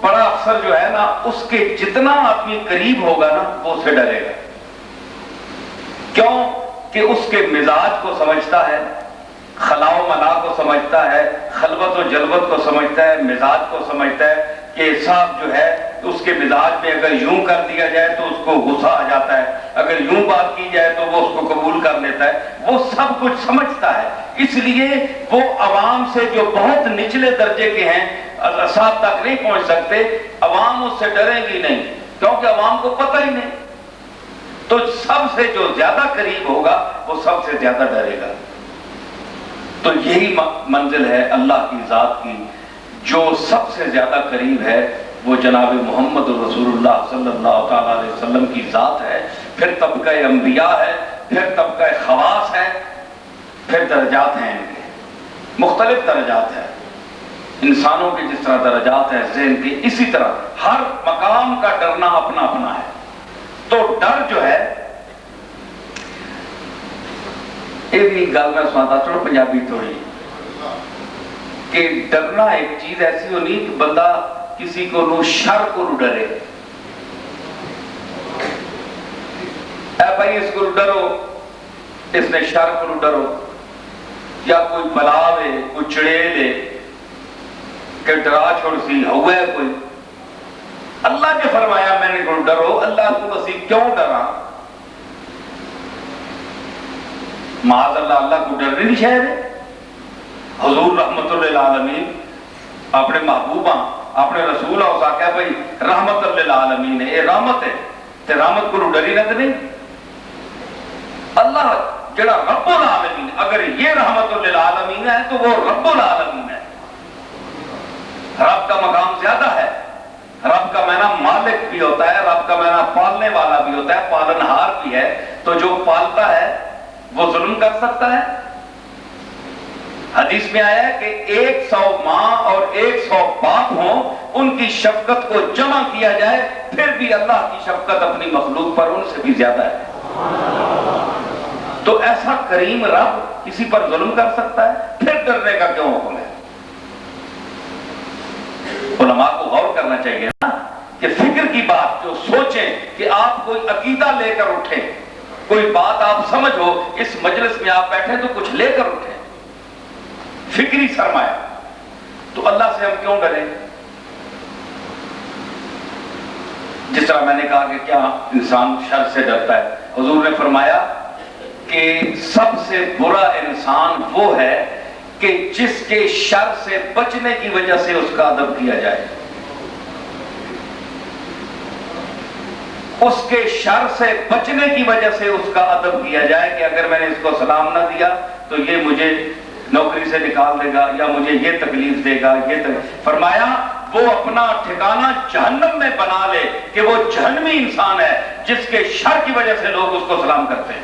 بڑا افسر جو ہے نا، اس کے جتنا آدمی قریب ہوگا نا وہ اسے ڈرے گا. کیوں؟ کہ اس کے مزاج کو سمجھتا ہے، خلا و ملا کو سمجھتا ہے، خلوت و جلوت کو سمجھتا ہے، مزاج کو سمجھتا ہے کہ صاحب جو ہے اس کے مزاج میں اگر یوں کر دیا جائے تو اس کو غصہ آ جاتا ہے، اگر یوں بات کی جائے تو وہ اس کو قبول کر لیتا ہے. وہ سب کچھ سمجھتا ہے. اس لیے وہ عوام سے جو بہت نچلے درجے کے ہیں صاحب تک نہیں پہنچ سکتے. عوام اس سے ڈریں گی نہیں، کیونکہ عوام کو پتہ ہی نہیں. تو سب سے جو زیادہ قریب ہوگا وہ سب سے زیادہ ڈرے گا. تو یہی منزل ہے اللہ کی ذات کی. جو سب سے زیادہ قریب ہے وہ جناب محمد رسول اللہ صلی اللہ تعالیٰ علیہ وسلم کی ذات ہے. پھر طبقہ انبیاء ہے، پھر طبقہ خواص ہے، پھر درجات ہیں. ان کے مختلف درجات ہیں. انسانوں کے جس طرح درجات ہیں ذہن کے، اسی طرح ہر مقام کا ڈرنا اپنا اپنا ہے. تو ڈر جو ہے، یہ بھی گل میں سناتا چلو پنجابی تھوڑی، کہ ڈرنا ایک چیز ایسی ہونی کہ بندہ کسی کو نو شر کو نو ڈرے. اے بھائی اس کو ڈرو، اس نے شر کو نو ڈرو. یا کوئی بلا لے، کوئی چڑیل لے کہ ڈرا چھوڑ سی ہوئے کوئی. اللہ نے فرمایا میں نے کو ڈرو. اللہ کو اسی کیوں ڈرا؟ معاذ اللہ، اللہ کو ڈرنے نہیں شاید ہے. حضور رحمت للعالمین اپنے محبوبہ اپنے رسول اس آکھیا بھائی رحمت للعالمین ہے، یہ رحمت ہے تے رحمت کو ڈری نہ نہیں. اللہ جڑا رب العالمین، اگر یہ رحمت للعالمین ہے تو وہ رب العالمین ہے۔ رب کا مقام زیادہ ہے۔ رب کا معنی مالک بھی ہوتا ہے، رب کا معنی پالنے والا بھی ہوتا ہے، پالنہار بھی ہے۔ تو جو پالتا ہے وہ ظلم کر سکتا ہے؟ حدیث میں آیا ہے کہ 100 ماں اور 100 باپ ہوں، ان کی شفقت کو جمع کیا جائے پھر بھی اللہ کی شفقت اپنی مخلوق پر ان سے بھی زیادہ ہے۔ تو ایسا کریم رب کسی پر ظلم کر سکتا ہے؟ پھر ڈرنے کا کیوں حکم ہے؟ علماء کو غور کرنا چاہیے نا کہ فکر کی بات جو سوچیں کہ آپ کوئی عقیدہ لے کر اٹھیں، کوئی بات آپ سمجھو، اس مجلس میں آپ بیٹھیں تو کچھ لے کر اٹھیں، فکری سرمایہ۔ تو اللہ سے ہم کیوں ڈریں؟ جس طرح میں نے کہا کہ کیا انسان شر سے ڈرتا ہے، حضور نے فرمایا کہ سب سے برا انسان وہ ہے کہ جس کے شر سے بچنے کی وجہ سے اس کا ادب کیا جائے، اس کے شر سے بچنے کی وجہ سے اس کا ادب کیا جائے کہ اگر میں نے اس کو سلام نہ دیا تو یہ مجھے نوکری سے نکال دے گا یا مجھے یہ تکلیف دے گا، فرمایا وہ اپنا ٹھکانہ جہنم میں بنا لے کہ وہ جہنمی انسان ہے جس کے شر کی وجہ سے لوگ اس کو سلام کرتے ہیں۔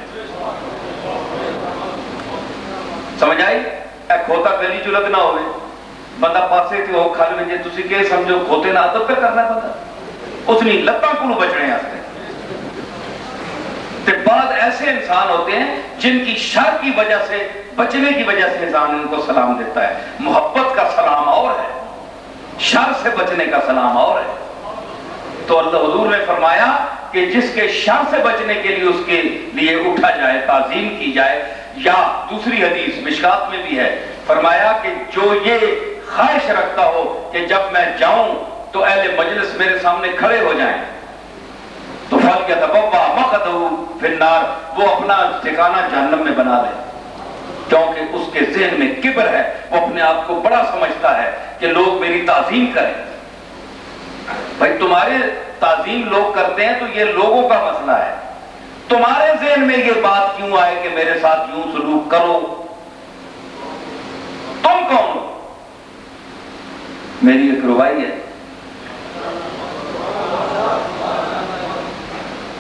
سمجھ آئی؟ اے کھوتا گلی چلک نہ ہوئے، بندہ پاسے تھی وہ کھل میں جے تسی کہ سمجھو کھوتے نہ ادب پہ کرنا ہے بندہ، اس نے لتاں کو بچنے آستے۔ تے بعد ایسے انسان ہوتے ہیں جن کی شر کی وجہ سے بچنے کی وجہ سے انسان ان کو سلام دیتا ہے۔ محبت کا سلام اور ہے، شر سے بچنے کا سلام اور ہے۔ تو اللہ حضور نے فرمایا کہ جس کے شر سے بچنے کے لیے اس کے لیے اٹھا جائے، تعظیم کی جائے، یا دوسری حدیث مشکات میں بھی ہے، فرمایا کہ جو یہ خواہش رکھتا ہو کہ جب میں جاؤں تو اہل مجلس میرے سامنے کھڑے ہو جائیں تو فَلْيَتَبَوَّأْ مَقْعَدَهُ فِي النَّارِ، وہ اپنا ٹھکانہ جہنم میں بنا لے، کیونکہ اس کے ذہن میں کبر ہے، وہ اپنے آپ کو بڑا سمجھتا ہے کہ لوگ میری تعظیم کریں۔ بھائی تمہارے تعظیم لوگ کرتے ہیں تو یہ لوگوں کا مسئلہ ہے، تمہارے ذہن میں یہ بات کیوں آئے کہ میرے ساتھ یوں سلوک کرو؟ تم کون ہو؟ میری ایک روائی ہے،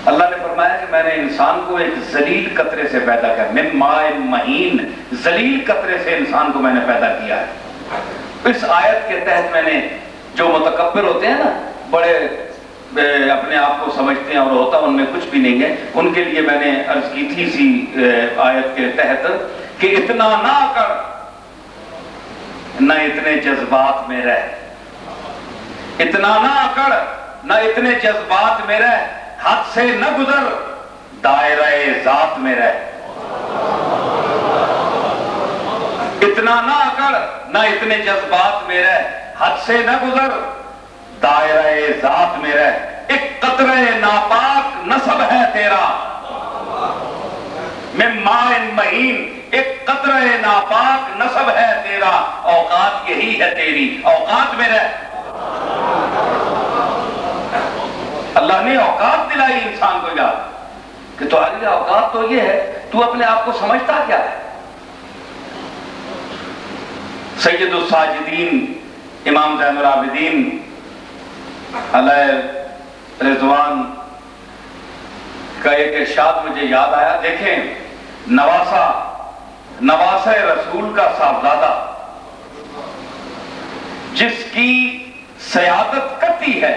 اللہ نے فرمایا کہ میں نے انسان کو ایک ذلیل قطرے سے پیدا کیا، من ماء مہین، ذلیل قطرے سے انسان کو میں نے پیدا کیا ہے۔ اس آیت کے تحت میں نے، جو متکبر ہوتے ہیں نا، بڑے اپنے آپ کو سمجھتے ہیں اور ہوتا ان میں کچھ بھی نہیں ہے، ان کے لیے میں نے عرض کی تھی اسی آیت کے تحت کہ اتنا نہ کر، نہ اتنے جذبات میں رہ، اتنا نہ کر، نہ اتنے جذبات میں رہ، حد سے نہ گزر، دائرہ ذات میں رہ۔ اتنا نہ کر، نہ اتنے جذبات میں رہ، حد سے نہ گزر، دائرہ ذات میں رہ۔ ایک قطرہ ناپاک نسب ہے تیرا، من ماء مہین، ایک قطرہ ناپاک نسب ہے تیرا، اوقات یہی ہے تیری، اوقات میں رہ۔ اللہ نے اوقات دلائی انسان کو یاد کہ تمہاری اوقات تو یہ ہے، تو اپنے آپ کو سمجھتا کیا ہے؟ سید الساجدین امام زین العابدین علیہ رضوان کا ایک ارشاد مجھے یاد آیا۔ دیکھیں، نواسہ رسول کا صاحبزادہ جس کی سیادت قطعی ہے،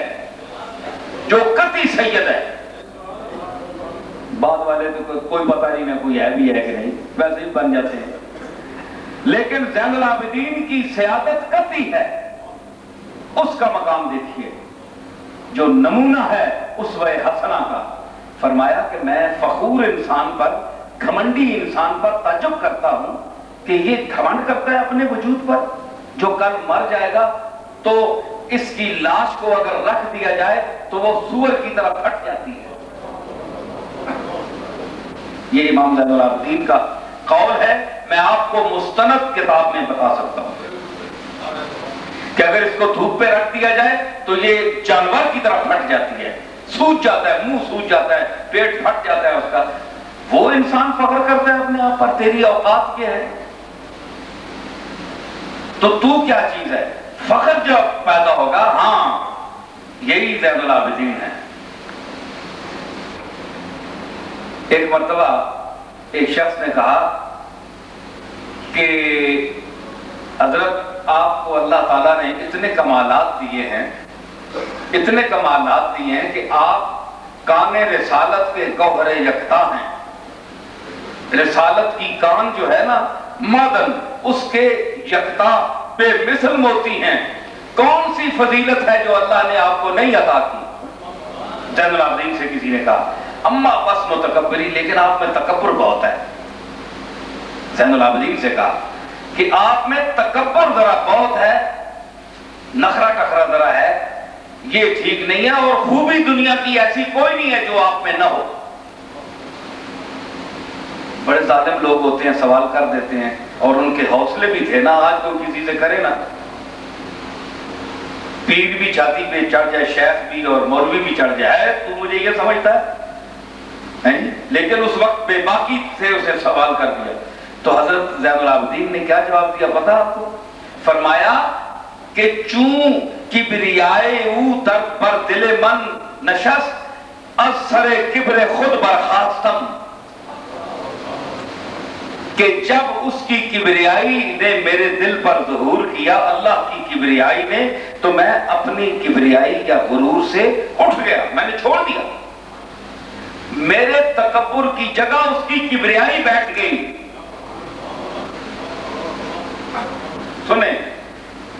جو قطعی سید ہے، بعد والے تو کوئی پتہ نہیں میں کوئی ہے بھی ہے کہ نہیں، ویسے ہی بن جاتے ہیں، لیکن زین العابدین کی سیادت قطعی ہے۔ اس کا مقام دیکھیے جو نمونہ ہے اسوہ حسنہ کا۔ فرمایا کہ میں فخور انسان پر، گھمنڈی انسان پر تعجب کرتا ہوں کہ یہ گھمنڈ کرتا ہے اپنے وجود پر، جو کل مر جائے گا تو اس کی لاش کو اگر رکھ دیا جائے تو وہ سور کی طرح پھٹ جاتی ہے۔ یہ امام زین العابدین کا قول ہے، میں آپ کو مستند کتاب میں بتا سکتا ہوں کہ اگر اس کو دھوپ پہ رکھ دیا جائے تو یہ جانور کی طرح پھٹ جاتی ہے، سوج جاتا ہے، منہ سوج جاتا ہے، پیٹ پھٹ جاتا ہے اس کا۔ وہ انسان فخر کرتا ہے اپنے آپ پر، تیری اوقات کیا ہے؟ تو کیا چیز ہے؟ فخر جو پیدا ہوگا، ہاں یہی زین العابدین ہے۔ ایک مرتبہ ایک شخص نے کہا کہ حضرت آپ کو اللہ تعالیٰ نے اتنے کمالات دیے ہیں، اتنے کمالات دیے ہیں کہ آپ کان رسالت کے گوہر یکتا ہیں۔ رسالت کی کان جو ہے نا معدن، اس کے یکتا بے مثل موتی ہیں۔ کون سی فضیلت ہے جو اللہ نے آپ کو نہیں عطا کی؟ زین العابدین سے کسی نے کہا اما بس متکبری، لیکن آپ میں تکبر بہت ہے۔ زین العابدین سے کہا کہ آپ میں تکبر ذرا بہت ہے، نخرا ٹخرا ذرا ہے، یہ ٹھیک نہیں ہے، اور خوبی دنیا کی ایسی کوئی نہیں ہے جو آپ میں نہ ہو۔ بڑے ظالم لوگ ہوتے ہیں، سوال کر دیتے ہیں، اور ان کے حوصلے بھی تھے نا، آج کوئی کسی سے کرے نا، پیر بھی چھاتی پہ چڑھ جائے، شیخ بھی اور مولوی بھی چڑھ جائے، تو مجھے یہ سمجھتا ہے، لیکن اس وقت بے باکی سے اسے سوال کر دیا۔ تو حضرت زین العابدین نے کیا جواب دیا پتا آپ کو؟ فرمایا کہ چون کبریائے او در بر دل من نشست، از سر کبر خود برخاستم، کہ جب اس کی کبریائی نے میرے دل پر ظہور کیا، اللہ کی کبریائی نے، تو میں اپنی کبریائی یا غرور سے اٹھ گیا، میں نے چھوڑ دیا، میرے تکبر کی جگہ اس کی کبریائی بیٹھ گئی۔ سنیں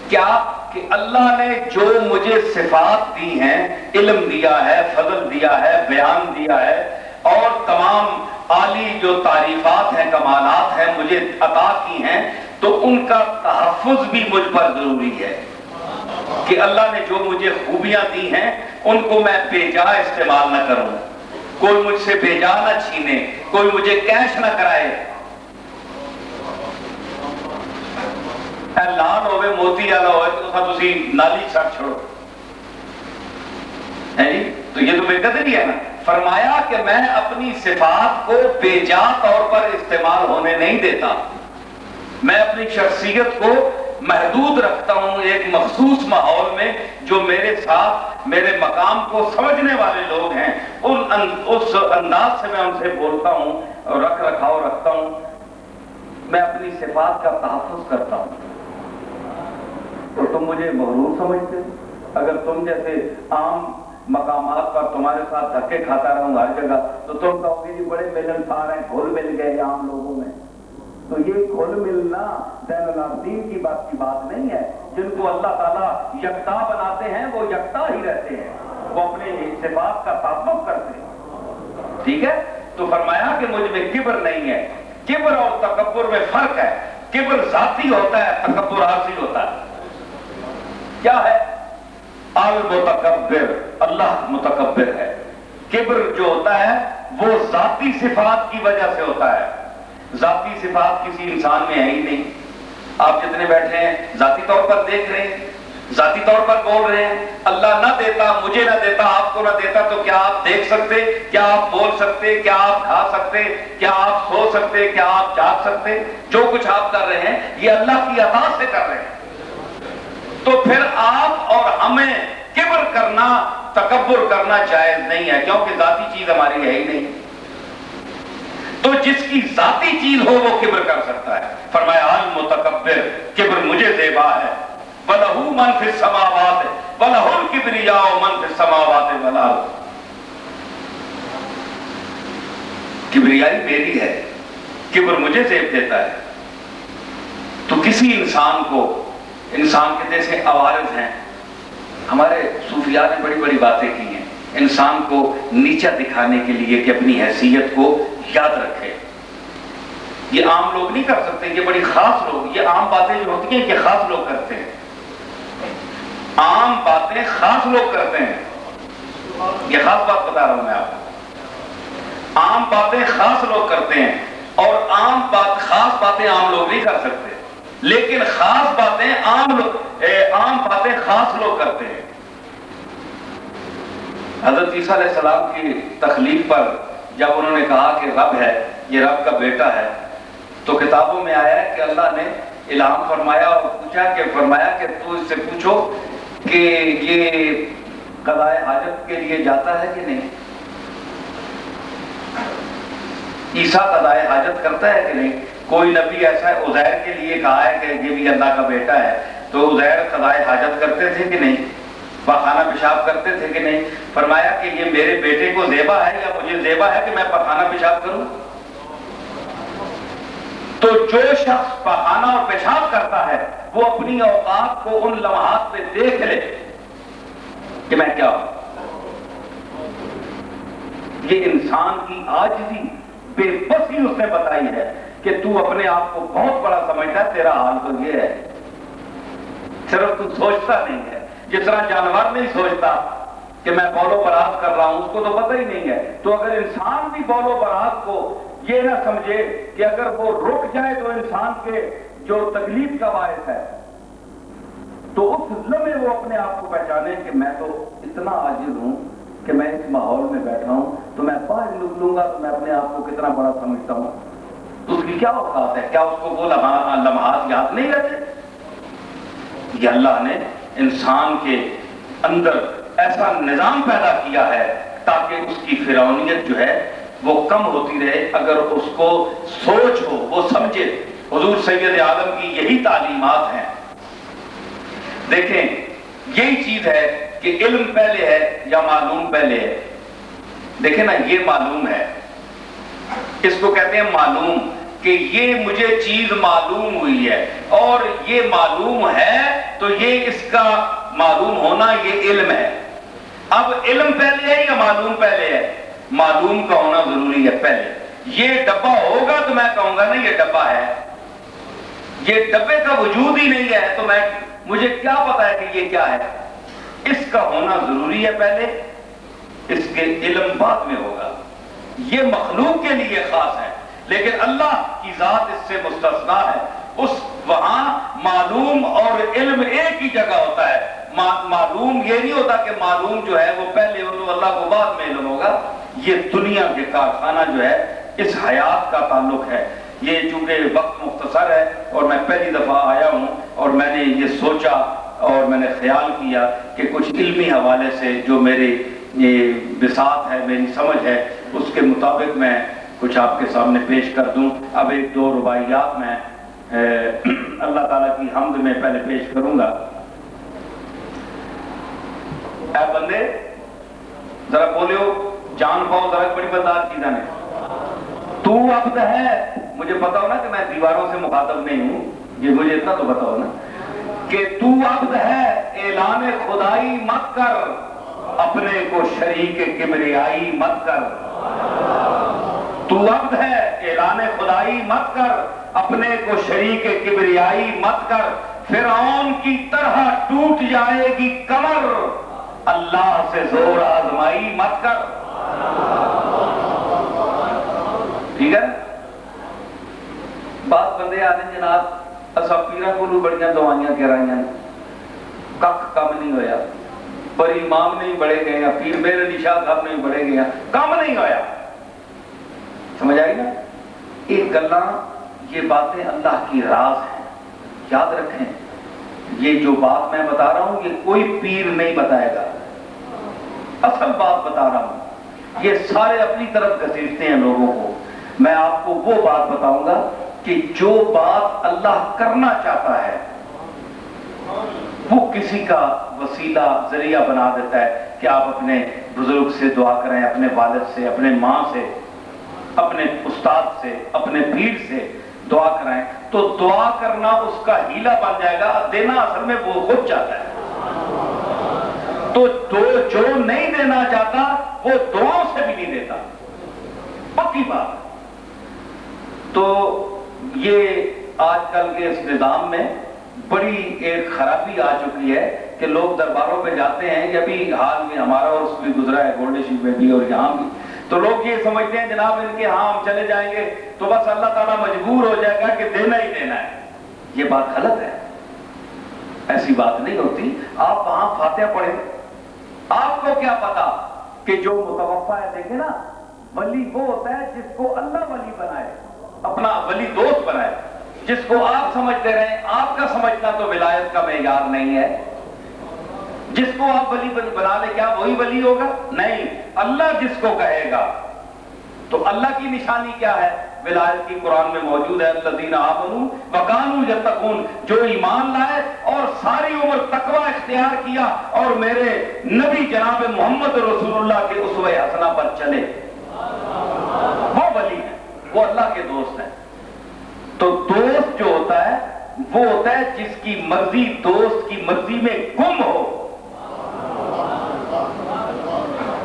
کیا کہ اللہ نے جو مجھے صفات دی ہیں، علم دیا ہے، فضل دیا ہے، بیان دیا ہے، اور تمام عالی جو تعریفات ہیں، کمالات ہیں مجھے عطا کی ہیں، تو ان کا تحفظ بھی مجھ پر ضروری ہے کہ اللہ نے جو مجھے خوبیاں دی ہیں ان کو میں بے جا استعمال نہ کروں، کوئی مجھ سے بے جا نہ چھینے، کوئی مجھے کیش نہ کرائے۔ لال ہوئے موتی والا ہوئے تو تسی نالی چھڑ چھوڑو، تو یہ تو بے قدری ہے نا۔ فرمایا کہ میں اپنی صفات کو بے جا طور پر استعمال ہونے نہیں دیتا، میں اپنی شخصیت کو محدود رکھتا ہوں ایک مخصوص ماحول میں، جو میرے ساتھ میرے مقام کو سمجھنے والے لوگ ہیں، اس انداز سے میں ان سے بولتا ہوں اور رکھ رکھاؤ رکھتا ہوں، میں اپنی صفات کا تحفظ کرتا ہوں۔ تو تم مجھے مغرور سمجھتے، اگر تم جیسے عام مقامات پر تمہارے ساتھ دھکے کھاتا رہوں ہر جگہ، تو تم کہو گے جی بڑے ملنسار ہیں، گھل مل گئے عام لوگوں میں۔ تو یہ گھل ملنا زین العابدین کی بات نہیں ہے، جن کو اللہ تعالیٰ یکتا بناتے ہیں وہ یکتا ہی رہتے ہیں، وہ اپنے صفات کا تعلق کرتے ہیں، ٹھیک ہے۔ تو فرمایا کہ مجھ میں کبر نہیں ہے۔ کبر اور تکبر میں فرق ہے، کبر ذاتی ہوتا ہے، تکبر عارضی ہوتا ہے۔ کیا ہے؟ المتکبر، اللہ متکبر ہے۔ کبر جو ہوتا ہے وہ ذاتی صفات کی وجہ سے ہوتا ہے، ذاتی صفات کسی انسان میں ہے ہی نہیں۔ آپ جتنے بیٹھے ہیں ذاتی طور پر دیکھ رہے ہیں، ذاتی طور پر بول رہے ہیں، اللہ نہ دیتا، مجھے نہ دیتا، آپ کو نہ دیتا، تو کیا آپ دیکھ سکتے؟ کیا آپ بول سکتے؟ کیا آپ کھا سکتے؟ کیا آپ سو سکتے؟ کیا آپ جاگ سکتے؟ جو کچھ آپ کر رہے ہیں یہ اللہ کی عطا سے کر رہے ہیں۔ تو پھر آپ اور ہمیں کبر کرنا، تکبر کرنا جائز نہیں ہے، کیونکہ ذاتی چیز ہماری ہے ہی نہیں۔ تو جس کی ذاتی چیز ہو وہ کبر کر سکتا ہے۔ فرمایا المتکبر، کبر مجھے زیبا ہے، وَلَهُ مَنْ فِي السَّمَاوَاتِ وَلَهُ الْكِبْرِيَاءُ مَنْ فِي السَّمَاوَاتِ وَالْأَرْضِ۔ کبریائی میری ہے، کبر مجھے زیب دیتا ہے۔ تو کسی انسان کو، انسان کے جیسے عوارض ہیں، ہمارے صوفیاء نے بڑی بڑی باتیں کی ہیں انسان کو نیچا دکھانے کے لیے کہ اپنی حیثیت کو یاد رکھے۔ یہ عام لوگ نہیں کر سکتے، یہ بڑی خاص لوگ، یہ عام باتیں جو ہوتی ہیں یہ خاص لوگ کرتے ہیں، عام باتیں خاص لوگ کرتے ہیں، یہ خاص بات بتا رہا ہوں میں آپ کو۔ عام باتیں خاص لوگ کرتے ہیں، اور خاص باتیں عام لوگ نہیں کر سکتے، لیکن خاص باتیں عام باتیں خاص لوگ کرتے ہیں۔ حضرت عیسیٰ علیہ السلام کی تخلیق پر جب انہوں نے کہا کہ رب ہے، یہ رب کا بیٹا ہے، تو کتابوں میں آیا ہے کہ اللہ نے الہام فرمایا اور فرمایا کہ تو اس سے پوچھو کہ یہ قضائے حاجت کے لیے جاتا ہے کہ نہیں، عیسیٰ قضائے حاجت کرتا ہے کہ نہیں۔ کوئی نبی ایسا ہے، عزیر کے لیے کہا ہے کہ یہ بھی اللہ کا بیٹا ہے، تو عزیر قضائے حاجت کرتے تھے کہ نہیں، پخانہ پیشاب کرتے تھے کہ نہیں؟ فرمایا کہ یہ میرے بیٹے کو زیبا ہے یا مجھے زیبا ہے کہ میں پخانہ پیشاب کروں؟ تو جو شخص پخانہ اور پیشاب کرتا ہے وہ اپنی اوقات کو ان لمحات میں دیکھ لے کہ میں کیا ہوں۔ یہ انسان کی عاجزی، بے بسی اس نے بتائی ہے کہ تو اپنے آپ کو بہت بڑا سمجھتا ہے، تیرا حال تو یہ ہے، صرف تو سوچتا نہیں ہے۔ جس طرح جانور نہیں سوچتا کہ میں بول و براز کر رہا ہوں، اس کو تو پتہ ہی نہیں ہے۔ تو اگر انسان بھی بول و براز کو یہ نہ سمجھے کہ اگر وہ رک جائے تو انسان کے جو تکلیف کا باعث ہے، تو اس لمحے وہ اپنے آپ کو پہچانے کہ میں تو اتنا عاجز ہوں کہ میں اس ماحول میں بیٹھا ہوں، تو میں باہر نکلوں گا تو میں اپنے آپ کو کتنا بڑا سمجھتا ہوں۔ تو اس کی کیا اوقات ہے؟ کیا اس کو وہ لمحات یاد نہیں رہتے؟ یہ اللہ نے انسان کے اندر ایسا نظام پیدا کیا ہے تاکہ اس کی فرعونیت جو ہے وہ کم ہوتی رہے، اگر اس کو سوچ ہو، وہ سمجھے۔ حضور سید عالم کی یہی تعلیمات ہیں۔ دیکھیں یہی چیز ہے کہ علم پہلے ہے یا معلوم پہلے ہے۔ دیکھیں نا، یہ معلوم ہے، اس کو کہتے ہیں معلوم، کہ یہ مجھے چیز معلوم ہوئی ہے، اور یہ معلوم ہے تو یہ اس کا معلوم ہونا یہ علم ہے۔ اب علم پہلے ہے یا معلوم پہلے ہے؟ معلوم کا ہونا ضروری ہے پہلے۔ یہ ڈبہ ہوگا تو میں کہوں گا نا یہ ڈبہ ہے، یہ ڈبے کا وجود ہی نہیں ہے تو مجھے کیا پتا ہے کہ یہ کیا ہے؟ اس کا ہونا ضروری ہے پہلے، اس کے علم بعد میں ہوگا۔ یہ مخلوق کے لیے خاص ہے، لیکن اللہ کی ذات اس سے مستثنا ہے۔ وہاں معلوم اور علم ایک ہی جگہ ہوتا ہے۔ معلوم یہ نہیں ہوتا کہ معلوم جو ہے وہ پہلے ہو تو اللہ کو بعد میں علم ہوگا۔ یہ دنیا کے کارخانہ جو ہے اس حیات کا تعلق ہے۔ یہ چونکہ وقت مختصر ہے اور میں پہلی دفعہ آیا ہوں، اور میں نے یہ سوچا اور میں نے خیال کیا کہ کچھ علمی حوالے سے جو میری یہ بساط ہے، میری سمجھ ہے، اس کے مطابق میں کچھ آپ کے سامنے پیش کر دوں۔ اب ایک دو رباعیات میں اللہ تعالیٰ کی حمد میں پہلے پیش کروں گا۔ اے بندے ذرا بولیو، جان پاؤ ذرا، بڑی بردار چیزیں نے۔ تو عبد ہے، مجھے پتا ہو نا کہ میں دیواروں سے مخاطب نہیں ہوں، یہ مجھے اتنا تو پتا ہو نا کہ تو عبد ہے، اعلان خدائی مت کر، اپنے کو شریک کبریائی مت کر۔ تو عبد ہے، اعلان خدائی مت کر، اپنے کو شریک کبریائی مت کر، فرعون کی طرح ٹوٹ جائے گی کمر، اللہ سے زور آزمائی مت کر۔ ٹھیک ہے؟ بات بندے آنے جناب اسا پیرا کو بڑیاں دوائیاں کرائیاں، کخ کم نہیں ہویا، پر امام نہیں بڑھے گئے ہیں، پیر میرے علی شاہ صاحب نہیں بڑھے گئے ہیں، کم نہیں ہویا۔ سمجھ آئی نا؟ ایک گلاں یہ باتیں اللہ کی راز ہیں، یاد رکھیں۔ یہ جو بات میں بتا رہا ہوں یہ کوئی پیر نہیں بتائے گا، اصل بات بتا رہا ہوں۔ یہ سارے اپنی طرف گھسیٹتے ہیں لوگوں کو۔ میں آپ کو وہ بات بتاؤں گا کہ جو بات اللہ کرنا چاہتا ہے وہ کسی کا وسیلہ ذریعہ بنا دیتا ہے کہ آپ اپنے بزرگ سے دعا کریں، اپنے والد سے، اپنے ماں سے، اپنے استاد سے، اپنے پیر سے دعا کریں، تو دعا کرنا اس کا ہیلہ بن جائے گا، دینا اصل میں وہ خود چاہتا ہے۔ تو جو نہیں دینا چاہتا وہ دعاؤں سے بھی نہیں دیتا، پکی بات۔ تو یہ آج کل کے اس نظام میں بڑی ایک خرابی آ چکی ہے کہ لوگ درباروں پہ جاتے ہیں، یہ بھی حال میں ہمارا اور اس بھی گزرا ہے، گولڈ شیپ میں بھی اور یہاں بھی، تو لوگ یہ سمجھتے ہیں جناب ان کے ہاں ہم چلے جائیں گے تو بس اللہ تعالیٰ مجبور ہو جائے گا کہ دینا ہی دینا ہے۔ یہ بات غلط ہے، ایسی بات نہیں ہوتی۔ آپ وہاں فاتحہ پڑھیں، آپ کو کیا پتا کہ جو متوفا ہے، دیکھیں نا ولی وہ ہوتا ہے جس کو اللہ ولی بنائے، اپنا ولی دوست بنائے، جس کو آپ سمجھتے رہیں۔ آپ کا سمجھنا تو ولایت کا معیار نہیں ہے۔ جس کو آپ ولی بنا لے کیا وہی ولی ہوگا؟ نہیں، اللہ جس کو کہے گا۔ تو اللہ کی نشانی کیا ہے؟ ولایت کی قرآن میں موجود ہے، الذین آمنوا وکانوا یتقون، جو ایمان لائے اور ساری عمر تقوی اختیار کیا اور میرے نبی جناب محمد رسول اللہ کے اسوہ حسنہ پر چلے، وہ ولی ہے، وہ اللہ کے دوست ہیں۔ تو دوست جو ہوتا ہے وہ ہوتا ہے جس کی مرضی دوست کی مرضی میں گم ہو۔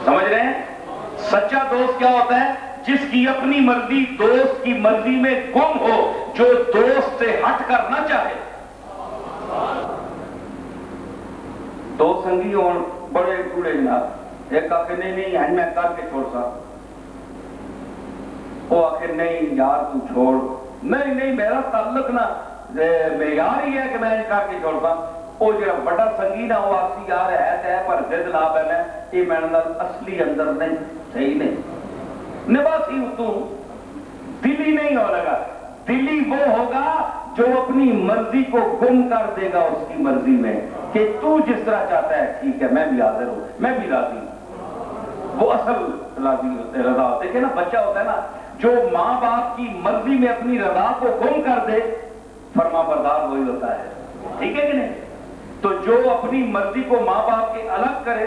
سمجھ رہے ہیں؟ سچا دوست کیا ہوتا ہے؟ جس کی اپنی مرضی دوست کی مرضی میں گم ہو، جو دوست سے ہٹ کر نہ چاہے۔ دو سنگی ہون بڑے ٹوڑے جناب، ایک آخر نہیں میں کر کے چھوڑ سا، وہ آخر نہیں یار تو چھوڑ، نہیں میرا تعلق نہ معیار ہی ہے کہ میں کر کے چھوڑتا۔ وہ جو بڑا سنگی نہ وہ آخسی یار ہے پر ضد نہ پہنے، یہ میرے اصلی اندر نہیں، صحیح نہیں، نباسی تو دلی نہیں ہو لگا۔ دلی وہ ہوگا جو اپنی مرضی کو گم کر دے گا اس کی مرضی میں، کہ تو جس طرح چاہتا ہے ٹھیک ہے، میں بھی حاضر ہوں، میں بھی راضی ہوں۔ وہ اصل راضی ہوتے رضا ہوتے کہ نا بچہ ہوتا ہے نا جو ماں باپ کی مرضی میں اپنی رضا کو گم کر دے، فرما بردار وہی ہوتا ہے، ٹھیک ہے کہ نہیں؟ تو جو اپنی مرضی کو ماں باپ کے الگ کرے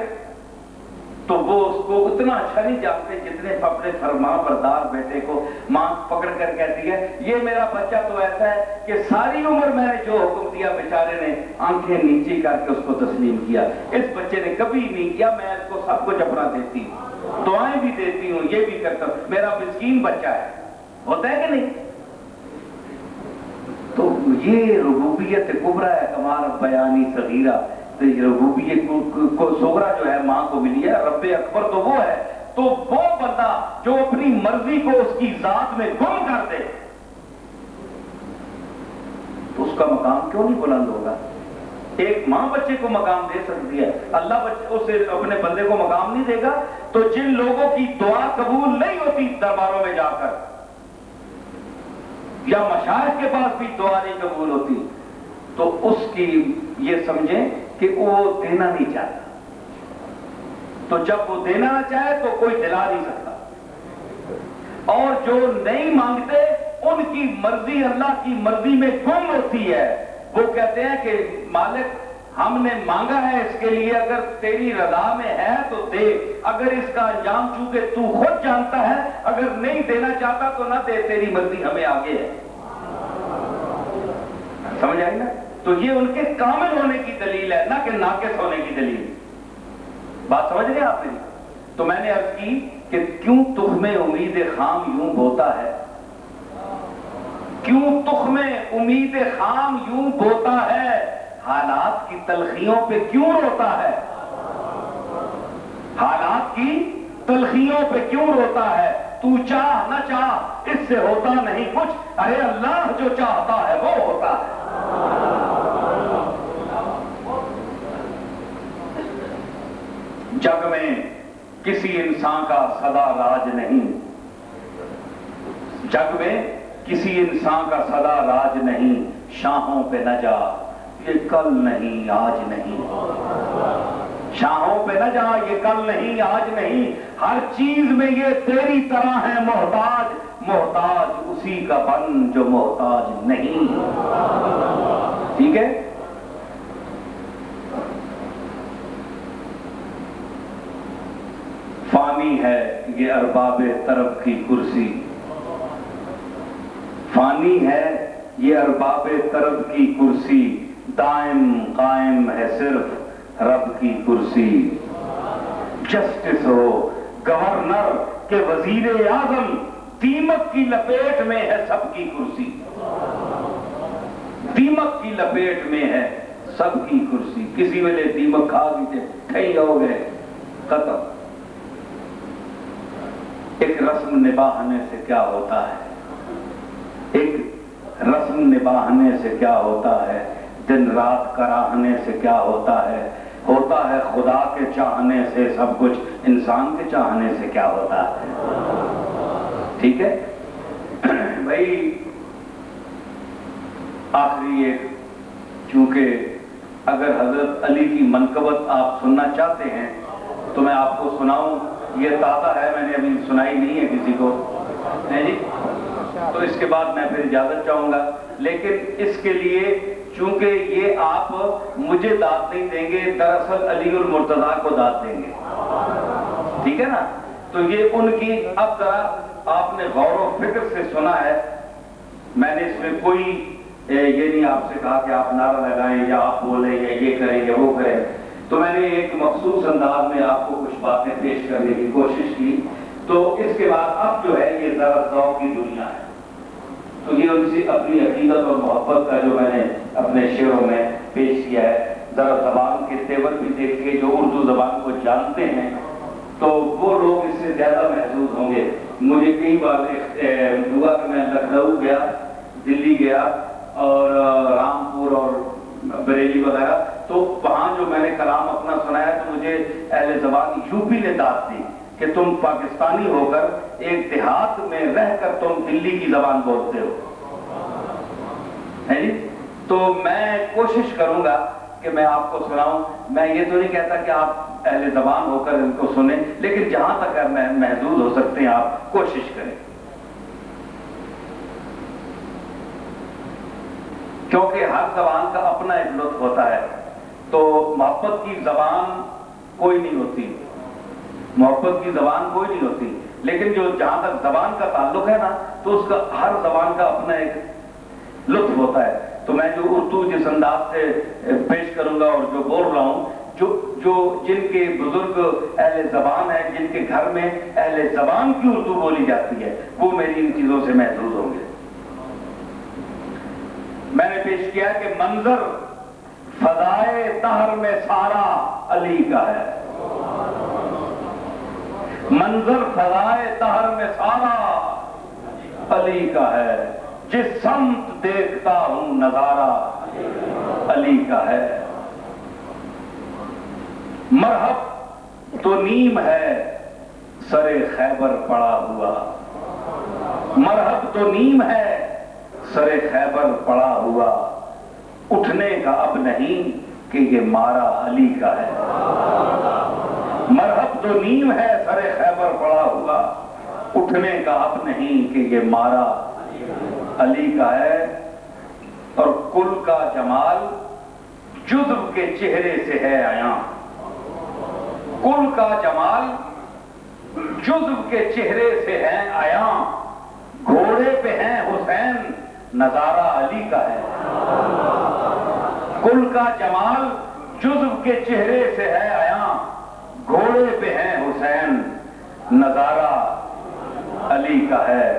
تو وہ اس کو اتنا اچھا نہیں جانتے جتنے اپنے فرما بردار بیٹے کو ماں پکڑ کر کہتی ہے یہ میرا بچہ تو ایسا ہے کہ ساری عمر میں نے جو حکم دیا بیچارے نے آنکھیں نیچی کر کے اس کو تسلیم کیا، اس بچے نے کبھی نہیں کیا، میں اس کو سب کچھ اپنا دیتی ہوں، دعائیں بھی دیتی ہوں، یہ بھی کرتا ہوں، میرا مسکین بچہ ہے، ہوتا ہے کہ نہیں؟ تو یہ ربوبیت کبریٰ ہے، کمال بیانی صغیرہ۔ تو یہ ربوبیت کو صغریٰ جو ہے ماں کو ملی ہے، رب اکبر تو وہ ہے۔ تو وہ بندہ جو اپنی مرضی کو اس کی ذات میں گم کر دے تو اس کا مقام کیوں نہیں بلند ہوگا؟ ایک ماں بچے کو مقام دے سکتی ہے، اللہ اسے اپنے بندے کو مقام نہیں دے گا۔ تو جن لوگوں کی دعا قبول نہیں ہوتی درباروں میں جا کر یا مشائخ کے پاس بھی دعا نہیں قبول ہوتی، تو اس کی یہ سمجھیں کہ وہ دینا نہیں چاہتا، تو جب وہ دینا نہ چاہے تو کوئی دلا نہیں سکتا، اور جو نہیں مانگتے ان کی مرضی اللہ کی مرضی میں گم ہوتی ہے۔ وہ کہتے ہیں کہ مالک ہم نے مانگا ہے اس کے لیے، اگر تیری رضا میں ہے تو دے، اگر اس کا انجام چونکہ تو خود جانتا ہے، اگر نہیں دینا چاہتا تو نہ دے، تیری مرضی ہمیں آگے ہے۔ سمجھ آئی نا؟ تو یہ ان کے کامل ہونے کی دلیل ہے، نہ کہ ناقص ہونے کی دلیل۔ بات سمجھ رہے ہیں آپ نے؟ تو میں نے عرض کی کہ کیوں تخم امید خام یوں بوتا ہے، کیوں تخم امید خام یوں بوتا ہے، حالات کی تلخیوں پہ کیوں روتا ہے، حالات کی تلخیوں پہ کیوں روتا ہے، تو چاہ نہ چاہ اس سے ہوتا نہیں کچھ، ارے اللہ جو چاہتا ہے وہ ہوتا ہے۔ جگ میں کسی انسان کا سدا راج نہیں، جگ میں کسی انسان کا سدا راج نہیں، شاہوں پہ نہ جا یہ کل نہیں آج نہیں، شاہوں پہ نہ جا یہ کل نہیں آج نہیں، ہر چیز میں یہ تیری طرح ہے محتاج، محتاج اسی کا بن جو محتاج نہیں۔ ٹھیک ہے؟ فانی ہے یہ ارباب طرب کی کرسی، فانی ہے یہ ارباب طرب کی کرسی، دائم قائم ہے صرف رب کی کرسی۔ جسٹس ہو گورنر کے وزیر اعظم، دیمک کی لپیٹ میں ہے سب کی کرسی، دیمک کی لپیٹ میں ہے سب کی کرسی۔ کسی ویلے دیمک کھا گئی کئی ہو گئے، ختم۔ ایک رسم نباہنے سے کیا ہوتا ہے، ایک رسم نباہنے سے کیا ہوتا ہے، دن رات کراہنے سے کیا ہوتا ہے، ہوتا ہے خدا کے چاہنے سے سب کچھ، انسان کے چاہنے سے کیا ہوتا ہے۔ ٹھیک ہے بھائی. آخری ایک، چونکہ اگر حضرت علی کی منقبت آپ سننا چاہتے ہیں تو میں آپ کو سناؤں. یہ تازہ ہے، میں نے ابھی سنائی نہیں ہے کسی کو، نہیں جی. تو اس کے بعد میں پھر اجازت چاہوں گا، لیکن اس کے لیے چونکہ یہ آپ مجھے داد نہیں دیں گے، دراصل علی المرتضیٰ کو داد دیں گے، ٹھیک ہے نا. تو یہ ان کی، اب ذرا آپ نے غور و فکر سے سنا ہے، میں نے اس میں کوئی یہ نہیں آپ سے کہا کہ آپ نعرہ لگائیں یا آپ بولیں یا یہ کریں یا وہ کریں. تو میں نے ایک مخصوص انداز میں آپ کو کچھ باتیں پیش کرنے کی کوشش کی. تو اس کے بعد اب جو ہے یہ ذرا ذوق کی دنیا ہے. تو یہ ان سے اپنی عقیدت اور محبت کا جو میں نے اپنے شعروں میں پیش کیا ہے. ذرا زبان کے تیور بھی دیکھیے، جو اردو زبان کو جانتے ہیں تو وہ لوگ اس سے زیادہ محظوظ ہوں گے. مجھے کئی بار ہوا کہ میں لکھنؤ گیا، دلی گیا اور رامپور اور بریلی وغیرہ، تو وہاں جو میں نے کلام اپنا سنایا تو مجھے اہل زبان یوپی نے داد دی کہ تم پاکستانی ہو کر ایک دیہات میں رہ کر تم دلی کی زبان بولتے ہو. ہے جی. تو میں کوشش کروں گا کہ میں آپ کو سناؤں. میں یہ تو نہیں کہتا کہ آپ اہل زبان ہو کر ان کو سنیں، لیکن جہاں تک میں محدود ہو سکتے ہیں آپ کوشش کریں، کیونکہ ہر زبان کا اپنا ایک لطف ہوتا ہے. تو محبت کی زبان کوئی نہیں ہوتی، محبت کی زبان کوئی نہیں ہوتی، لیکن جو جہاں تک زبان کا تعلق ہے نا تو اس کا ہر زبان کا اپنا ایک لطف ہوتا ہے. تو میں جو اردو جس انداز سے پیش کروں گا اور جو بول رہا ہوں، جو جن کے بزرگ اہل زبان ہیں، جن کے گھر میں اہل زبان کی اردو بولی جاتی ہے، وہ میری ان چیزوں سے محظوظ ہوں گے. میں نے پیش کیا کہ منظر فضائے طہر میں سارا علی کا ہے. منظر فضائے طہر میں سارا علی کا ہے، جس سمت دیکھتا ہوں نظارہ علی کا ہے. مرحب تو نیم ہے سر خیبر پڑا ہوا، مرحب تو نیم ہے سر خیبر پڑا ہوا، اٹھنے کا اب نہیں کہ یہ مارا علی کا ہے. مرحب تو نیم ہے سر خیبر پڑا ہوا، اٹھنے کا اب نہیں کہ یہ مارا علی کا ہے. اور کل کا جمال جزو کے چہرے سے ہے عیاں، کل کا جمال جزو کے چہرے سے ہے عیاں، گھوڑے پہ ہیں حسین نظارہ علی کا ہے. کل کا جمال جزو کے چہرے سے ہے عیاں، گھوڑے پہ ہیں حسین نظارہ علی کا ہے.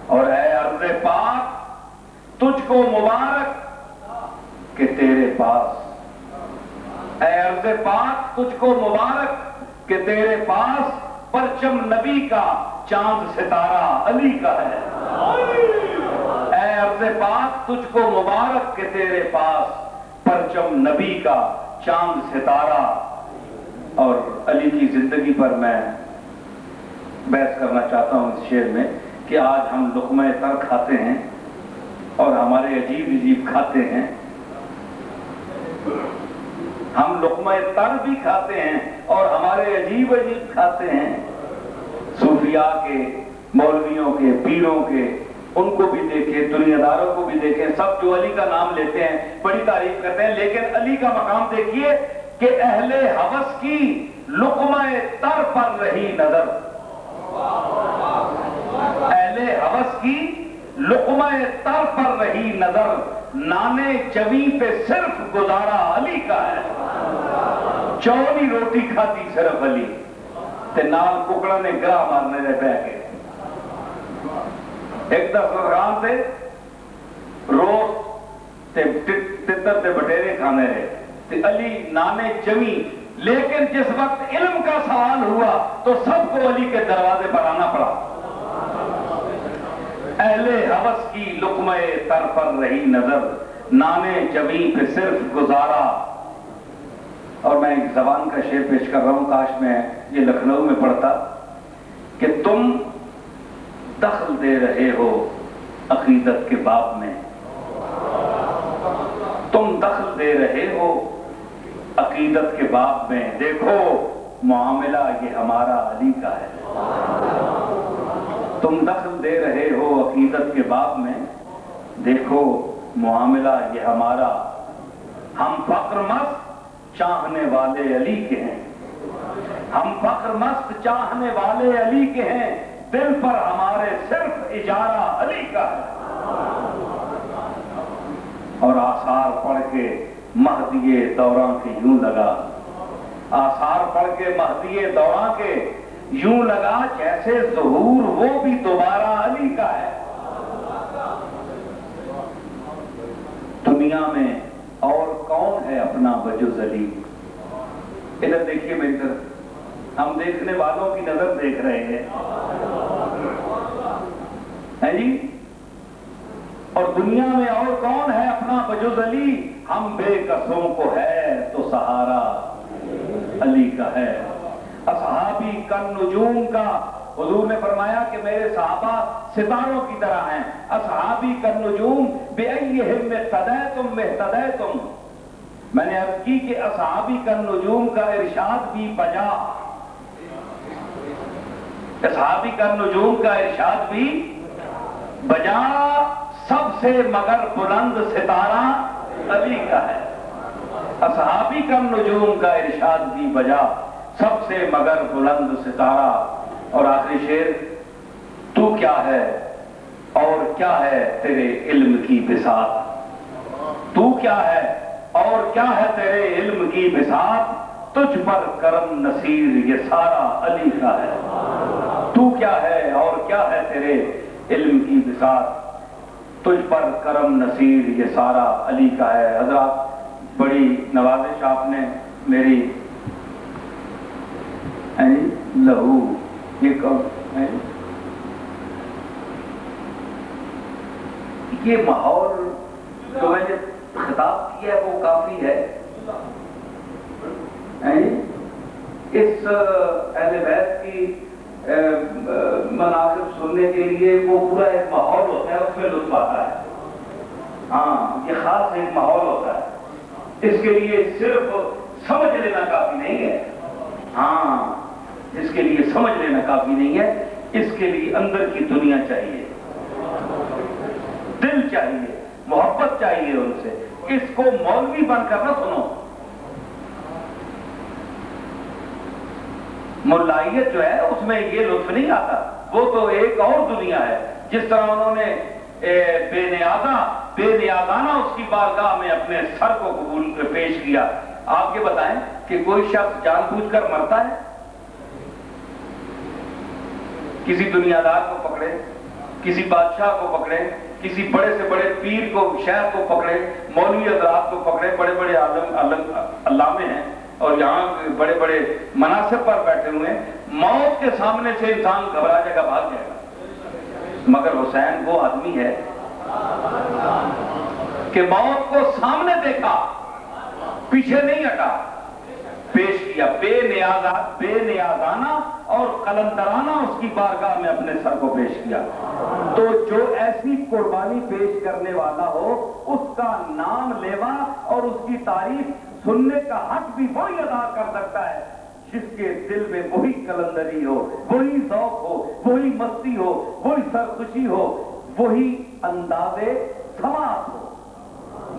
اور اے عرض پاک تجھ کو مبارک کہ تیرے پاس، اے عرض پاک تجھ کو مبارک کہ تیرے پاس پرچم نبی کا چاند ستارہ علی کا ہے. اے عرض پاک تجھ کو مبارک کہ تیرے پاس پرچم نبی کا چاند ستارہ. اور علی کی زندگی پر میں بحث کرنا چاہتا ہوں اس شعر میں کہ آج ہم لقمہ تر کھاتے ہیں اور ہمارے عجیب عجیب کھاتے ہیں. ہم لقمہ تر بھی کھاتے ہیں اور ہمارے عجیب عجیب کھاتے ہیں. صوفیاء کے، مولویوں کے، پیروں کے، ان کو بھی دیکھیں، دنیا داروں کو بھی دیکھیں، سب جو علی کا نام لیتے ہیں بڑی تعریف کرتے ہیں، لیکن علی کا مقام دیکھیے کہ اہل ہوس کی لقمہ تر پر رہی نظر، اہل ہوس کی لقمہ تر پر رہی نظر، نانے چوی پہ صرف گزارا علی کا ہے. چولی روٹی کھاتی صرف علی تے نال ککڑا نے گراہ مارنے دے بہ کے. ایک دسترخوان سے روز تے تتر تے بٹیرے کھانے رہے تے علی نانے چوی. لیکن جس وقت علم کا سوال ہوا تو سب کو علی کے دروازے پر آنا پڑا. اہل ہوس کی لقمہ تر پر رہی نظر، نانے چوی پہ صرف گزارا. اور میں ایک زبان کا شعر پیش کر رہا ہوں، کاش میں یہ لکھنؤ میں پڑھتا کہ تم دخل دے رہے ہو عقیدت کے باب میں، تم دخل دے رہے ہو عقیدت کے باب میں، دیکھو معاملہ یہ ہمارا علی کا ہے۔ تم دخل دے رہے ہو عقیدت کے باب میں، دیکھو معاملہ یہ ہمارا، ہم فقر مست چاہنے والے علی کے ہیں، ہم فقر مست چاہنے والے علی کے ہیں، دل پر ہمارے صرف اجارہ علی کا ہے۔ اور آثار پڑھ کے مہدی دوراں کے یوں لگا، آثار پڑھ کے مہدی دوراں کے یوں لگا جیسے ظہور وہ بھی دوبارہ علی کا ہے۔ دنیا میں اور کون ہے اپنا بجز علی؟ ادھر دیکھیے میری طرف، ہم دیکھنے والوں کی نظر دیکھ رہے ہیں جی، اور دنیا میں اور کون ہے اپنا بجز علی؟ ہم بے کسوں کو ہے تو سہارا علی کا ہے۔ اصحابی کن نجوم کا، حضور نے فرمایا کہ میرے صحابہ ستاروں کی طرح ہیں۔ اصحابی کن نجوم بِأَيِّهِمْ اقْتَدَيْتُمْ اهْتَدَيْتُمْ، میں نے عرض کی کہ اصحابی کن نجوم کا ارشاد بھی بجا، اصحابی کن نجوم کا ارشاد بھی بجا، سب سے مگر بلند ستارہ علی کا ہے۔ اصحابی کن نجوم کا ارشاد بھی بجا، سب سے مگر بلند ستارہ۔ اور آخری شعر، تو کیا ہے اور کیا ہے تیرے علم کی بساط، تو کیا ہے اور کیا ہے تیرے علم کی بساط، تجھ پر کرم نصیر یہ سارا علی کا ہے۔ تو کیا ہے اور کیا ہے تیرے علم کی بساط، تجھ پر کرم نصیر یہ سارا علی کا ہے۔ حضرات بڑی نوازش آپ نے میری، لہو یہ کب یہ ماحول جو میں نے خطاب کیا ہے وہ کافی ہے، اس اہل بیت کی مناقب سننے کے لیے وہ پورا ایک ماحول ہوتا ہے، اس میں لطف آتا ہے۔ ہاں یہ خاص ایک ماحول ہوتا ہے، اس کے لیے صرف سمجھ لینا کافی نہیں ہے، ہاں اس کے لیے سمجھ لینا کافی نہیں ہے، اس کے لیے اندر کی دنیا چاہیے، دل چاہیے، محبت چاہیے ان سے۔ اس کو مولوی بن کر نہ سنو، ملائیت جو ہے اس میں یہ لطف نہیں آتا، وہ تو ایک اور دنیا ہے۔ جس طرح انہوں نے بے نیازانہ اس کی بارگاہ میں اپنے سر کو قبول پیش کیا۔ آپ یہ بتائیں کہ کوئی شخص جان بوجھ کر مرتا ہے؟ کسی دنیا دار کو پکڑے، کسی بادشاہ کو پکڑے، کسی بڑے سے بڑے پیر کو، شیخ کو پکڑے، مولوی حضرات کو پکڑے، بڑے بڑے علامے ہیں اور یہاں بڑے بڑے مناصب پر بیٹھے ہوئے ہیں، موت کے سامنے سے انسان گھبرا جائے گا، بھاگ جائے گا۔ مگر حسین وہ آدمی ہے کہ موت کو سامنے دیکھا، پیچھے نہیں ہٹا، پیش کیا، بے نیازانہ اور قلندرانہ اس کی بارگاہ میں اپنے سر کو پیش کیا۔ تو جو ایسی قربانی پیش کرنے والا ہو، اس کا نام لیوا اور اس کی تعریف سننے کا حق بھی وہی ادا کر سکتا ہے جس کے دل میں وہی قلندری ہو، وہی ذوق ہو، وہی مستی ہو، وہی سرخوشی ہو، وہی انداز سماعت ہو،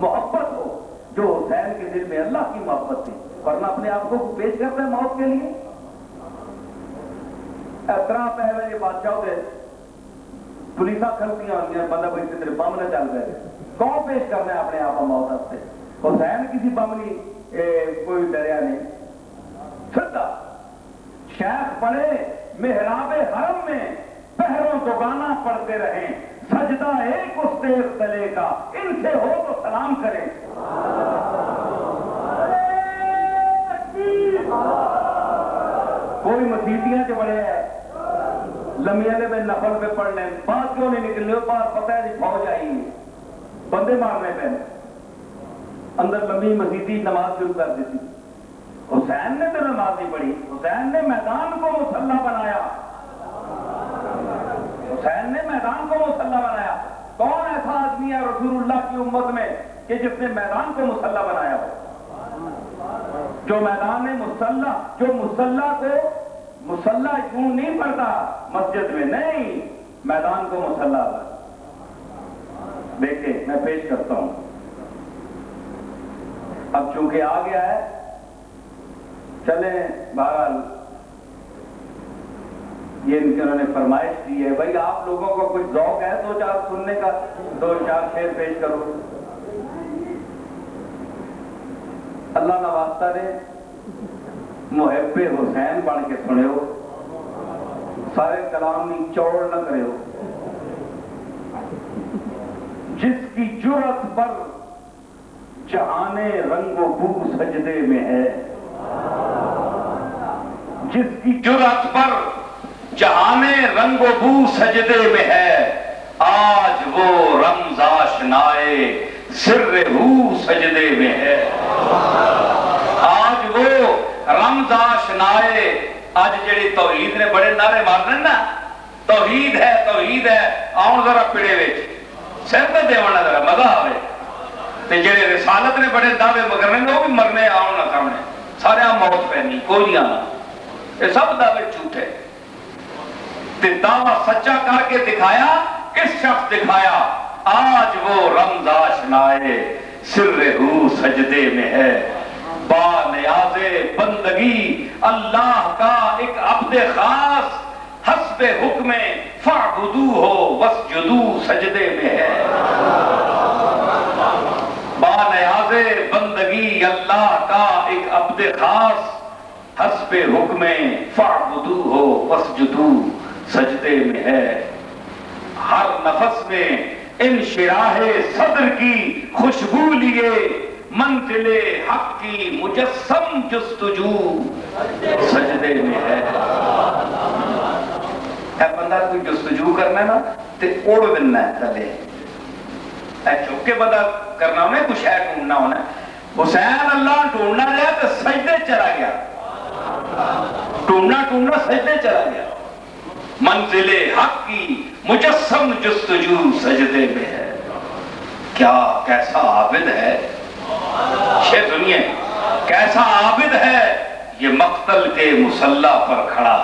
محبت ہو جو حسین کے دل میں اللہ کی محبت تھی، ورنہ اپنے آپ کو پیش کرتے ہیں موت کے لیے۔ اتنا پہلے یہ بادشاہ دے پولیساں کھلتیاں ہوئی ہیں، بندہ بھائی سے بم نہ چل گئے، کون پیش کرنا ہے اپنے آپ موت سے؟ حسین کسی بم نہیں کوئی ڈریا نہیں، سدا شیخ پڑے محراب حرم میں پہروں دوگانا پڑھتے رہیں، سجدہ ایک اس تیغ تلے کا، ان سے ہو تو سلام کریں۔ کوئی مسیحیاں جو بڑے ہیں لمیانے میں نفل پہ پڑھ لیں، بات کیوں نہیں نکلنے، باہر پتہ ہے نہیں فوج آئی بندے مارنے پہ، اندر لمبی مسیحی نماز شروع کر دیتی۔ حسین نے تو نماز نہیں پڑھی، حسین نے میدان کو مسلح بنایا، حسین نے میدان کو مسلح بنایا. کون ایسا آدمی ہے رسول اللہ کی امت میں کہ جس نے میدان کو مسلح بنایا ہو؟ جو میدان مسلح، جو مسلح کو مسلح یوں نہیں پڑتا مسجد میں، نہیں، میدان کو مسلح بنا. دیکھیں میں پیش کرتا ہوں. اب چونکہ آ گیا ہے، چلیں بہرحال یہ انہوں نے فرمائش دی ہے. بھائی آپ لوگوں کو کچھ ذوق ہے دو چار سننے کا؟ دو چار شعر پیش کرو. اللہ نواسطہ نے محب حسین بن کے سنے ہو، سارے کلام نہیں چوڑ نہ کرے ہو. جس کی جرأت پر جہان رنگ و بو سجدے میں ہے، جس کی جرأت پر جہان رنگ و بو سجدے میں ہے، آج وہ رمز آشنائے سر ہو سجدے میں ہے. آج وہ رمز آشنائے، آج جڑی توحید نے بڑے نعرے مارنے نا، توحید ہے توحید ہے، آؤں ذرا پڑے وچ سر تے دیونا ذرا مزہ آوے. تے جڑے رسالت نے بڑے دعوے مگرنے وہ بھی مرنے آؤں نہ سامنے، سارے موت پہنی کوئی نہیں آنا. یہ سب دعوے جھوٹے. تے دعویٰ سچا کر کے دکھایا، کس شخص دکھایا؟ آج وہ رمز آشنائے سر ہو سجدے میں ہے. با نیاز بندگی اللہ کا ایک عبد خاص، حسب حکم فاعبدو ہو واسجدو سجدے میں ہے. با نیاز بندگی اللہ کا ایک عبد خاص، حسب حکم فاعبدو ہو واسجدو سجدے میں ہے. ہر نفس میں انشراح صدر کی خوشبو لیے منزل حق کی مجسم جستجو سجدے میں ہے. اے بندہ کوئی جستجو کرنا ہے نا تے اوڑ بننا ہے تھلے، اے چوک کے بندہ کرنا ہونا ہے، کچھ ہے ڈھونڈنا ہونا ہے. حسین اللہ ڈھونڈنا رہا تو سجدے چلا گیا، ڈھونڈنا سجدے چلا گیا. منزل حق کی مجسم جستجو سجدے میں ہے. کیا کیسا عابد ہے، شیخ سنیے، کیسا عابد ہے یہ مقتل کے مصلح پر کھڑا.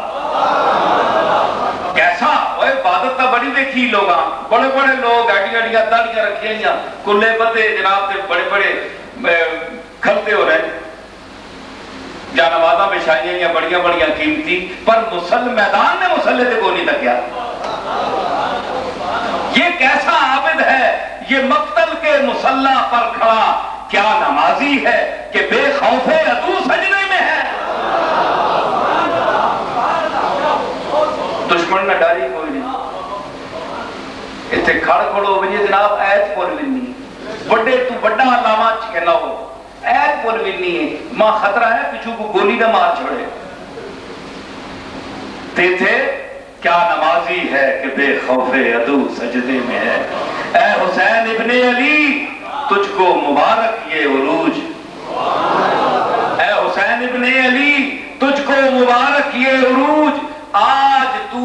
کیسا وہ عبادت تا بڑی دیکھی لوگاں، بڑے بڑے لوگ اڈیاں داڑیاں رکھی ہیں، کلے بدے جناب کے بڑے بڑے کھلتے ہو رہے، جانوازاں بچھائیاں یا بڑیاں قیمتی، پر میدان نے مسلح تے کو نہیں تکیا. یہ کیسا عابد ہے یہ مقتل کے مسلح پر کھڑا. کیا نمازی ہے کہ بے خوف عدو سجدے میں ہے. دشمن نہ ڈاری کوئی نہیں، اتنے کھڑ کھڑو بجے جناب ایت پور ونی بڑے تو بڑا علامہ کہنا ہو، ایت پور ونی ہے، ماں خطرہ ہے پچھو کو گولی نہ مار چھوڑے. تیتھے کیا نمازی ہے کہ بے خوف عدو سجدے میں ہے. اے حسین ابن علی تجھ کو مبارک یہ عروج. اے حسین ابن علی تجھ کو مبارک یہ عروج. آج تو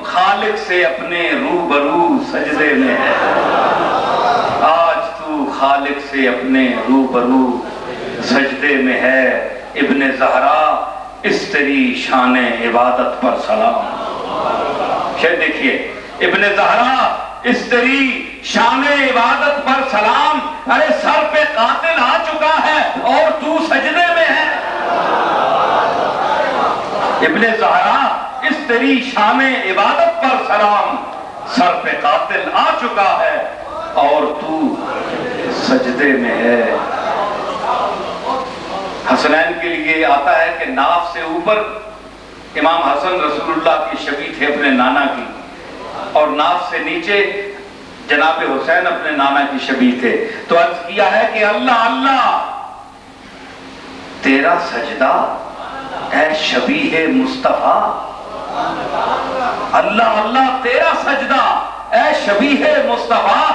خالق سے اپنے روبرو سجدے میں ہے. آج تو خالق سے اپنے روبرو سجدے میں ہے. ابن زہرا اس تری شان عبادت پر سلام. شاید دیکھیے ابن زہرا اس تری شان عبادت پر سلام. ارے سر پہ قاتل آ چکا ہے اور تو سجدے میں ہے. ابن زہرا اس تری شان عبادت پر سلام. سر پہ قاتل آ چکا ہے اور تو سجدے میں ہے. حسنین کے لیے آتا ہے کہ ناف سے اوپر امام حسن رسول اللہ کی شبیہ تھے اپنے نانا کی، اور ناف سے نیچے جناب حسین اپنے نانا کی شبیہ تھے. تو عرض کیا ہے کہ اللہ اللہ تیرا سجدہ اے شبیہ مصطفیٰ. اللہ اللہ تیرا سجدہ اے شبیہ مصطفیٰ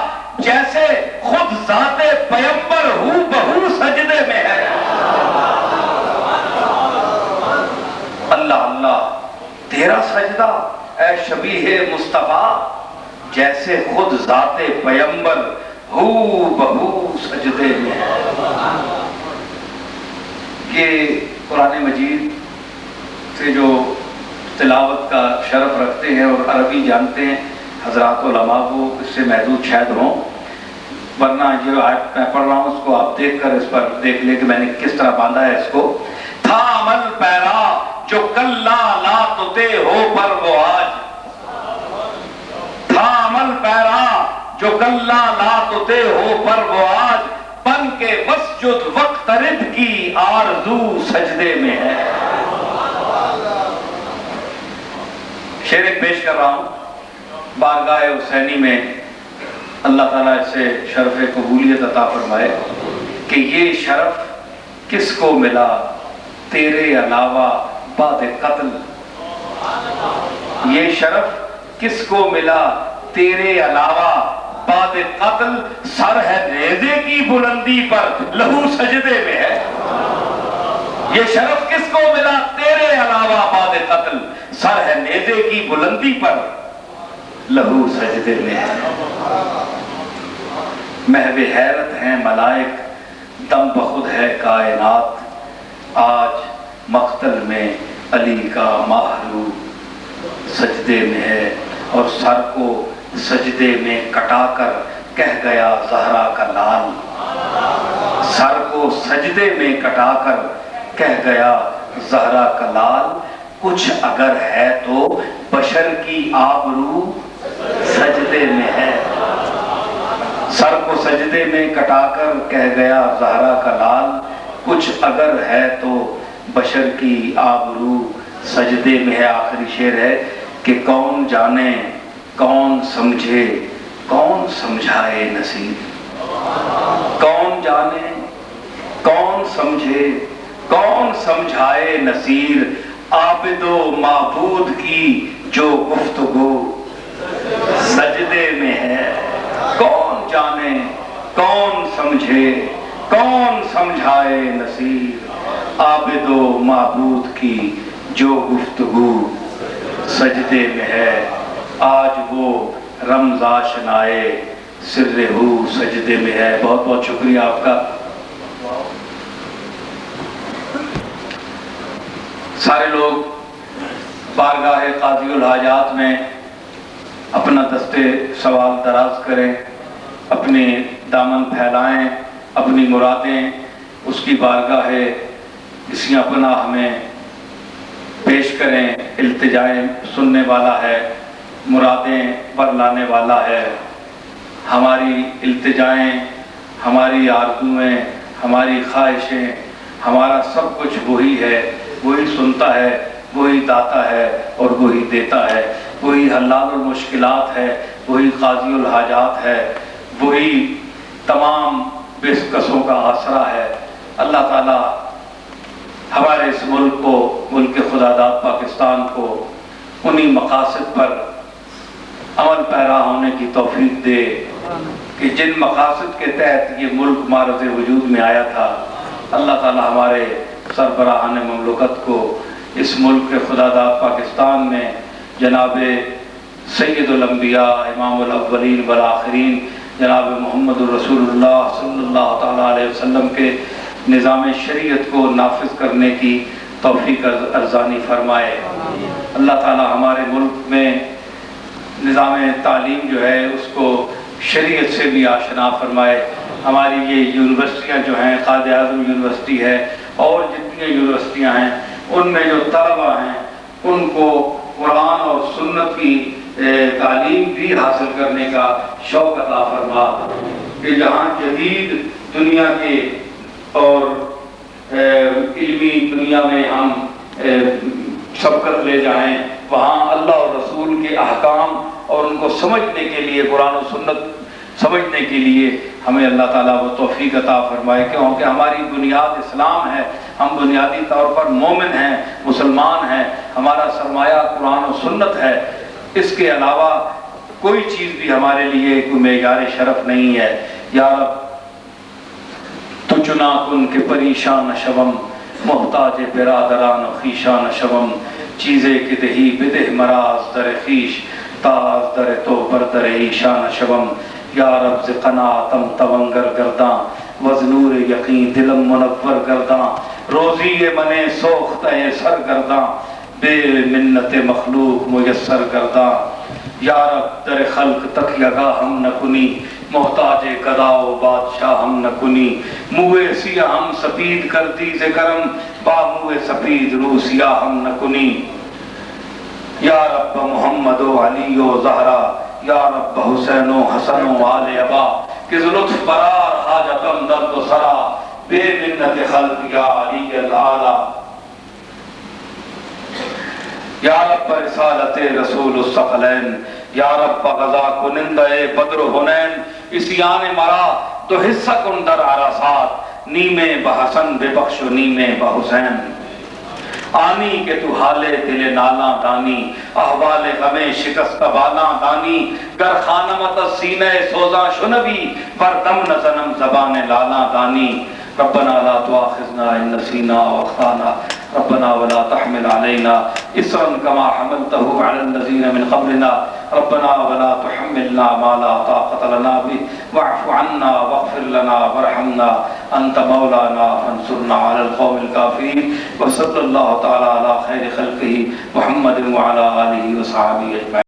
جیسے خود ذات پیمبر ہو بہو سجدے میں ہے. اللہ اللہ تیرا سجدہ اے شبیہ مصطفیٰ جیسے خود ذات پیمبر ہو بہو سجدے میں ہے۔ یہ قرآن مجید سے جو تلاوت کا شرف رکھتے ہیں اور عربی جانتے ہیں حضرات علماء، وہ اس سے محدود شاید ہوں، ورنہ جو آیت میں پڑھ رہا ہوں اس کو آپ دیکھ کر اس پر دیکھ لیں کہ میں نے کس طرح باندھا ہے اس کو۔ تھا عمل پیرا جو کلا لا توتے ہو پر وہ آج، تھا عمل پیرا جو کلا لا توتے ہو پر وہ آج، بن کے مسجد وقترب کی آرزو سجدے میں ہے۔ شعر ایک پیش کر رہا ہوں، بارگاہ حسینی میں اللہ تعالیٰ سے شرف قبولیت عطا فرمائے کہ یہ شرف کس کو ملا تیرے علاوہ بعد قتل، یہ شرف کس کو ملا تیرے علاوہ بعد قتل، سر ہے نیزے کی بلندی پر لہو سجدے میں ہے۔ یہ شرف کس کو ملا تیرے علاوہ بعد قتل، سر ہے نیزے کی بلندی پر لہو سجدے میں ہے۔ محو حیرت ہیں ملائک دم بخود ہے کائنات، آج مقتل میں علی کا ماہرو سجدے میں ہے۔ اور سر کو سجدے میں کٹا کر کہہ گیا زہرا کا لال، سر کو سجدے میں کٹا کر کہہ گیا زہرا کا لال، کچھ اگر ہے تو بشر کی آبرو سجدے میں ہے۔ سر کو سجدے میں کٹا کر کہہ گیا زہرا کا لال، کچھ اگر ہے تو بشر کی آبرو سجدے میں ہے۔ آخری شعر ہے کہ کون جانے کون سمجھے کون سمجھائے نصیب، کون جانے کون سمجھے کون سمجھائے نصیر، عابد و معبود کی جو گفتگو سجدے میں ہے۔ کون جانے کون سمجھے کون سمجھائے نصیر، عابد و معبود کی جو گفتگو سجدے میں ہے۔ آج وہ رمز آشنائے سر ہو سجدے میں ہے۔ بہت بہت شکریہ آپ کا۔ سارے لوگ بارگاہ قاضی الحاجات میں اپنا دستے سوال دراز کریں، اپنے دامن پھیلائیں، اپنی مرادیں اس کی بارگاہ اسیاں پناہ میں پیش کریں۔ التجائیں سننے والا ہے، مرادیں پر لانے والا ہے۔ ہماری التجائیں، ہماری آرزویں، ہماری خواہشیں، ہمارا سب کچھ وہی ہے، وہی سنتا ہے، وہی داتا ہے اور وہی دیتا ہے، وہی حلال المشکلات ہے، وہی قاضی الحاجات ہے، وہی تمام بےکسوں کا آسرا ہے۔ اللہ تعالیٰ ہمارے اس ملک کو، ملک خدا داد پاکستان کو انہی مقاصد پر عمل پیرا ہونے کی توفیق دے کہ جن مقاصد کے تحت یہ ملک معرض وجود میں آیا تھا۔ اللہ تعالیٰ ہمارے سربراہان مملکت کو اس ملک کے خدا داد پاکستان میں جناب سید الانبیاء امام الاولین والآخرین جناب محمد الرسول اللہ صلی اللہ تعالیٰ علیہ وسلم کے نظام شریعت کو نافذ کرنے کی توفیق ارزانی فرمائے۔ اللہ تعالیٰ ہمارے ملک میں نظام تعلیم جو ہے اس کو شریعت سے بھی آشنا فرمائے۔ ہماری یہ یونیورسٹیاں جو ہیں، قائد اعظم یونیورسٹی ہے اور جتنی یونیورسٹیاں ہیں، ان میں جو طلبہ ہیں ان کو قرآن اور سنت کی تعلیم بھی حاصل کرنے کا شوق عطا فرما کہ جہاں جدید دنیا کے اور علمی دنیا میں ہم سبقت لے جائیں، وہاں اللہ اور رسول کے احکام اور ان کو سمجھنے کے لیے، قرآن و سنت سمجھنے کے لیے ہمیں اللہ تعالیٰ وہ توفیق عطا فرمائے، کیونکہ ہماری بنیاد اسلام ہے، ہم بنیادی طور پر مومن ہیں، مسلمان ہیں، ہمارا سرمایہ قرآن و سنت ہے۔ اس کے علاوہ کوئی چیز بھی ہمارے لیے کوئی معیار شرف نہیں ہے۔ یا رب تو چنا کن کے پریشان شوم، محتاج برادران و خیشان شوم، چیزے کہ دہی بدہ مراز در خویش، تاز در تو بردر ایشان شوم یا رب ز قناعتم تونگر گرداں وزنور یقین دلم منور گرداں روزی من سوختہ سرگرداں بے منت مخلوق میسر گرداں یا رب در خلق تک یگا ہم نہ کنی محتاج گدا و بادشاہ ہم نہ کنی منہ سیاہ ہم سپید کر دی ز کرم با منہ سپید رو سیاہ ہم نہ کنی یا رب محمد و علی و زہرا یا رب حسین و حسن و آل ابا کہ لطف برار حاجتم درد و سرا بے منت خلق یا علی العالی یا رب رسالت رسول الثقلین یا رب غزا کنندہ بدر و حنین اسیان مرا تو حصہ کن در عرصات نیمے بحسن بے بخش و نیمے بحسین آنی کہ تو حالے دل نالاں دانی احوال غم شکست بالاں دانی گر خانمت سینہ سوزاں شنبی پر دم نزنم زبان لالاں دانی ربنا لا تؤاخذنا ان نسینا واخطانا ربنا ولا تحمل علينا إصرا كما حملته على الذين من قبلنا ربنا ولا تحملنا ما لا طاقة لنا به واعف عنا واغفر لنا وارحمنا أنت مولانا فانصرنا على القوم الكافرين وصلى الله تعالى على خير خلقه محمد وعلى آله وصحبه أجمعين.